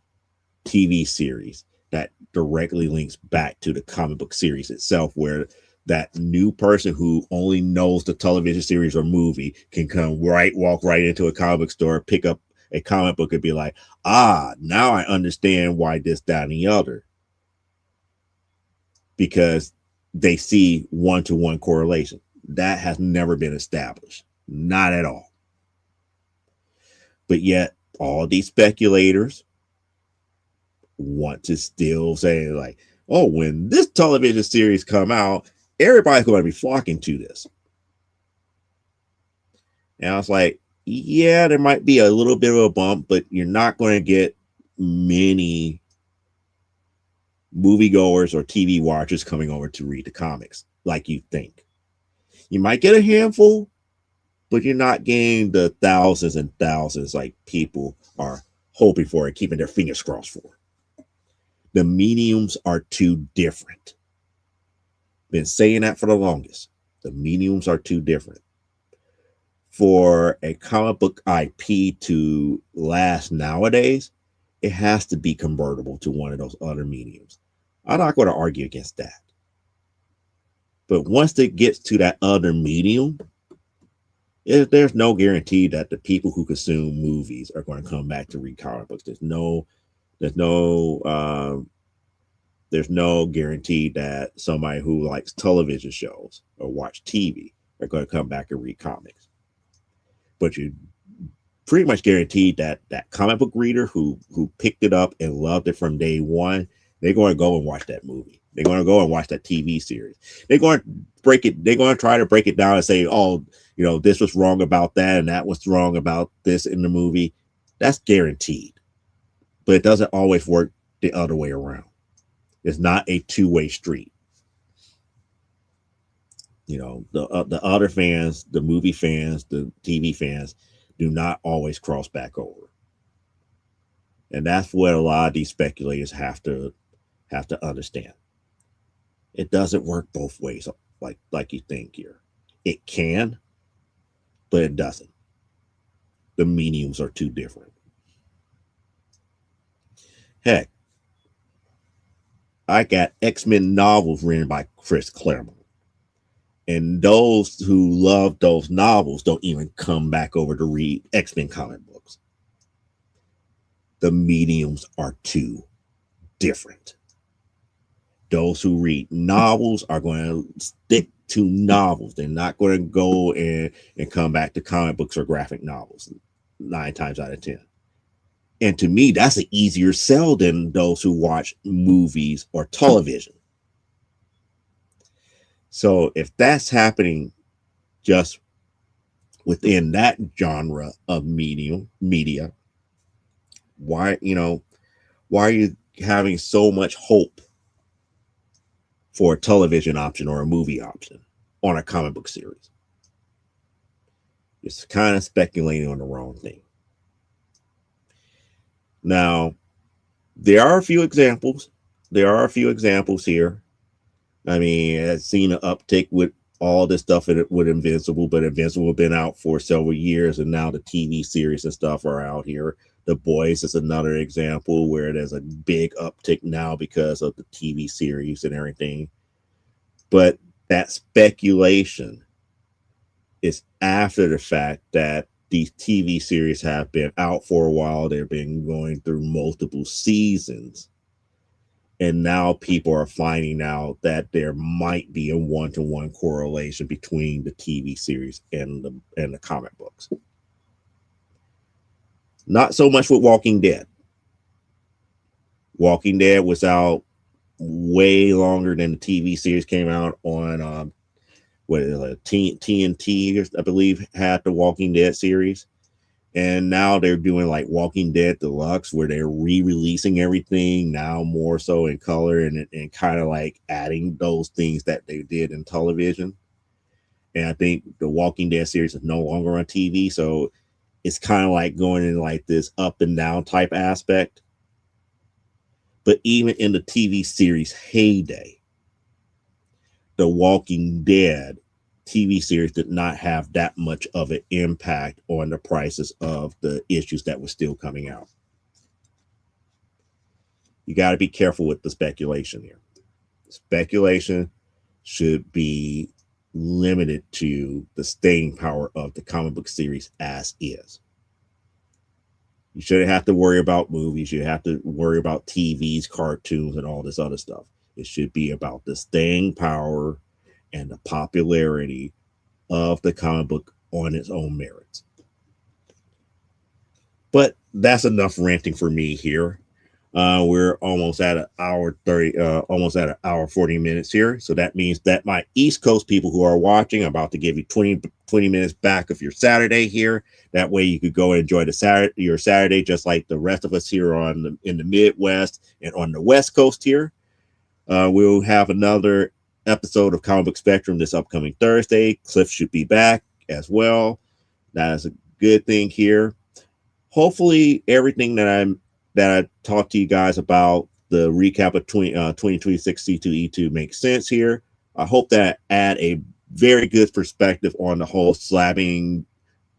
TV series that directly links back to the comic book series itself, where that new person who only knows the television series or movie can walk right into a comic book store, pick up a comic book and be like, now I understand why this, that, and the other. Because they see one-to-one correlation. That has never been established. Not at all. But yet, all these speculators want to still say, like, oh, when this television series come out, everybody's going to be flocking to this. And I was like, yeah, there might be a little bit of a bump, but you're not going to get many moviegoers or TV watchers coming over to read the comics like you think. You might get a handful, but you're not getting the thousands and thousands like people are hoping for and keeping their fingers crossed for. The mediums are too different. Been saying that for the longest. The mediums are too different. For a comic book IP to last nowadays, it has to be convertible to one of those other mediums. I'm not going to argue against that. But once it gets to that other medium, there's no guarantee that the people who consume movies are going to come back to read comic books. There's no guarantee that somebody who likes television shows or watch TV are going to come back and read comics. But you pretty much guaranteed that comic book reader who picked it up and loved it from day one, They're going to go and watch that movie. They're going to go and watch that TV series. They're going to break it. They're going to try to break it down and say, oh, this was wrong about that, and that was wrong about this in the movie. That's guaranteed. But it doesn't always work the other way around. It's not a two-way street. The other fans, the movie fans, the TV fans do not always cross back over. And that's what a lot of these speculators have to understand. It doesn't work both ways like you think here. It can, but it doesn't. The mediums are too different. Heck, I got X-Men novels written by Chris Claremont. And those who love those novels don't even come back over to read X-Men comic books. The mediums are too different. Those who read novels are going to stick to novels. They're not going to go and come back to comic books or graphic novels 9 times out of 10. And to me, that's an easier sell than those who watch movies or television. So if that's happening just within that genre of media, why are you having so much hope for a television option or a movie option on a comic book series? It's kind of speculating on the wrong thing. Now, there are a few examples. Here. I mean, I've seen an uptick with all this stuff with Invincible, but Invincible has been out for several years, and now the TV series and stuff are out here. The Boys is another example where there's a big uptick now because of the TV series and everything. But that speculation is after the fact that these TV series have been out for a while. They've been going through multiple seasons. And now people are finding out that there might be a one-to-one correlation between the TV series and the comic books. Not so much with Walking Dead. Walking Dead was out way longer than the TV series came out on TNT, I believe, had the Walking Dead series. And now they're doing like Walking Dead Deluxe, where they're re-releasing everything now more so in color and kind of like adding those things that they did in television. And I think the Walking Dead series is no longer on TV, so it's kind of like going in like this up and down type aspect. But even in the TV series heyday, the Walking Dead TV series did not have that much of an impact on the prices of the issues that were still coming out. You got to be careful with the speculation here. Speculation should be limited to the staying power of the comic book series as is. You shouldn't have to worry about movies. You have to worry about TVs, cartoons, and all this other stuff. It should be about the staying power and the popularity of the comic book on its own merits. But that's enough ranting for me here. We're almost at an hour 30, almost at an hour 40 minutes here. So that means that my East Coast people who are watching, I'm about to give you 20 minutes back of your Saturday here. That way you could go and enjoy your Saturday just like the rest of us here in the Midwest and on the West Coast here. We'll have another episode of Comic Book Spectrum this upcoming Thursday. Cliff should be back as well. That is a good thing here. Hopefully everything that I talked to you guys about, the recap of 2026 C2E2 makes sense here. I hope that I add a very good perspective on the whole slabbing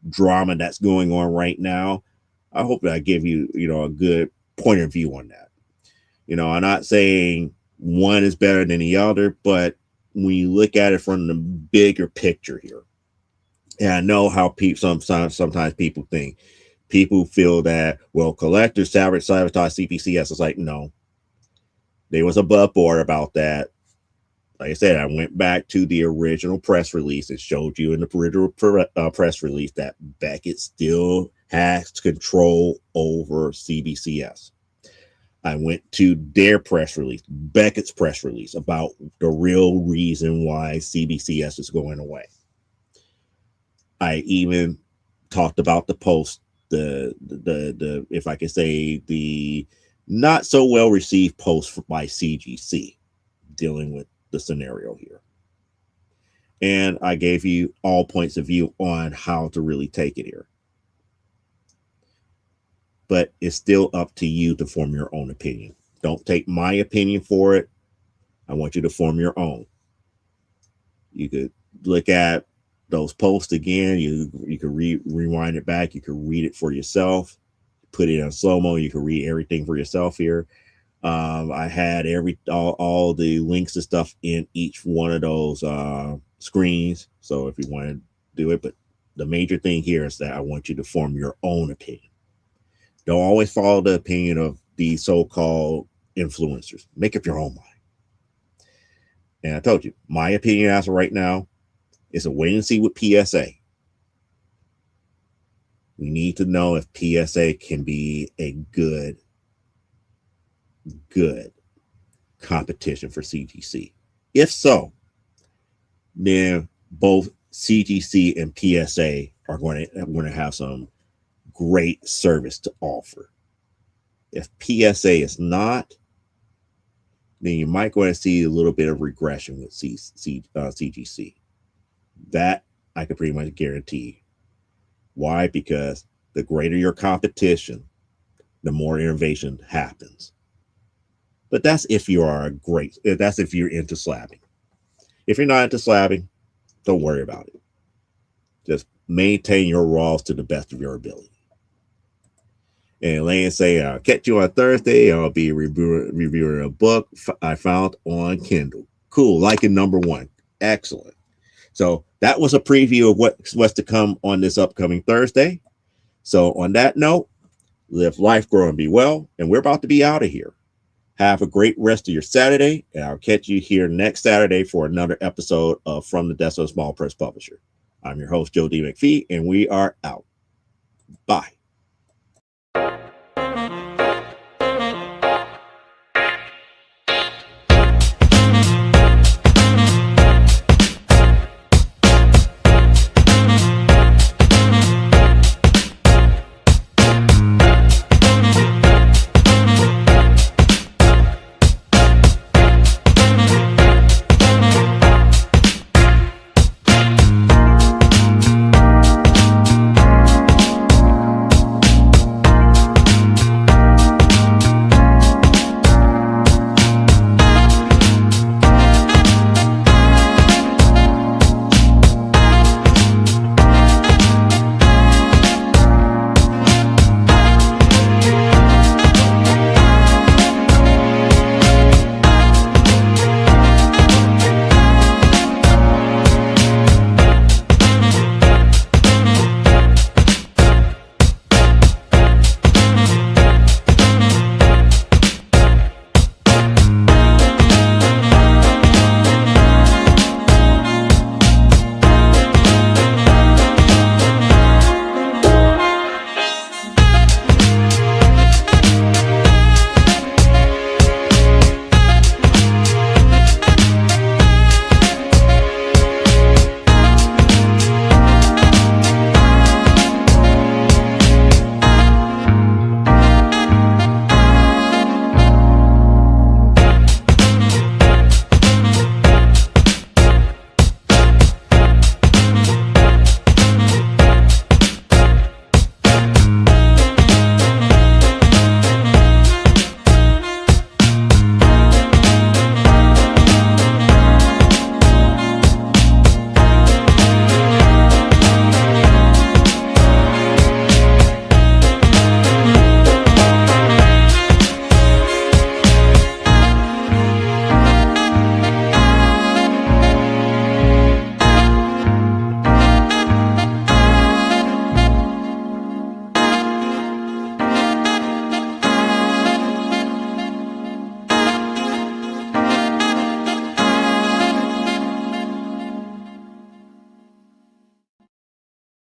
drama that's going on right now. I hope that I give you, a good point of view on that. I'm not saying one is better than the other, but when you look at it from the bigger picture here, and I know how sometimes people think. People feel that, well, collectors sabotage CPCS. It's like, no. They was above board about that. Like I said, I went back to the original press release and showed you in the original press release that Beckett still has control over CBCS. I went to their press release, Beckett's press release, about the real reason why CBCS is going away. I even talked about the post, the if I could say, the not so well received post by CGC dealing with the scenario here. And I gave you all points of view on how to really take it here. But it's still up to you to form your own opinion. Don't take my opinion for it. I want you to form your own. You could look at those posts again. You could rewind it back. You could read it for yourself. Put it on slow-mo. You can read everything for yourself here. I had all the links and stuff in each one of those screens. So if you want to do it, but the major thing here is that I want you to form your own opinion. Don't always follow the opinion of these so-called influencers. Make up your own mind. And I told you, my opinion as of right now is a wait and see with PSA. We need to know if PSA can be a good competition for CGC. If so, then both CGC and PSA are going to have some great service to offer. If PSA is not, then you might go and see a little bit of regression with CGC. That I can pretty much guarantee. Why? Because the greater your competition, the more innovation happens. But that's if you are that's if you're into slabbing. If you're not into slabbing, don't worry about it. Just maintain your raws to the best of your ability. And Lane say, I'll catch you on Thursday. I'll be reviewing a book I found on Kindle. Cool. Liking number 1. Excellent. So that was a preview of what's to come on this upcoming Thursday. So on that note, live life, grow, and be well. And we're about to be out of here. Have a great rest of your Saturday. And I'll catch you here next Saturday for another episode of From the Desk of a Small Press Publisher. I'm your host, Joe D. McPhee, and we are out. Bye.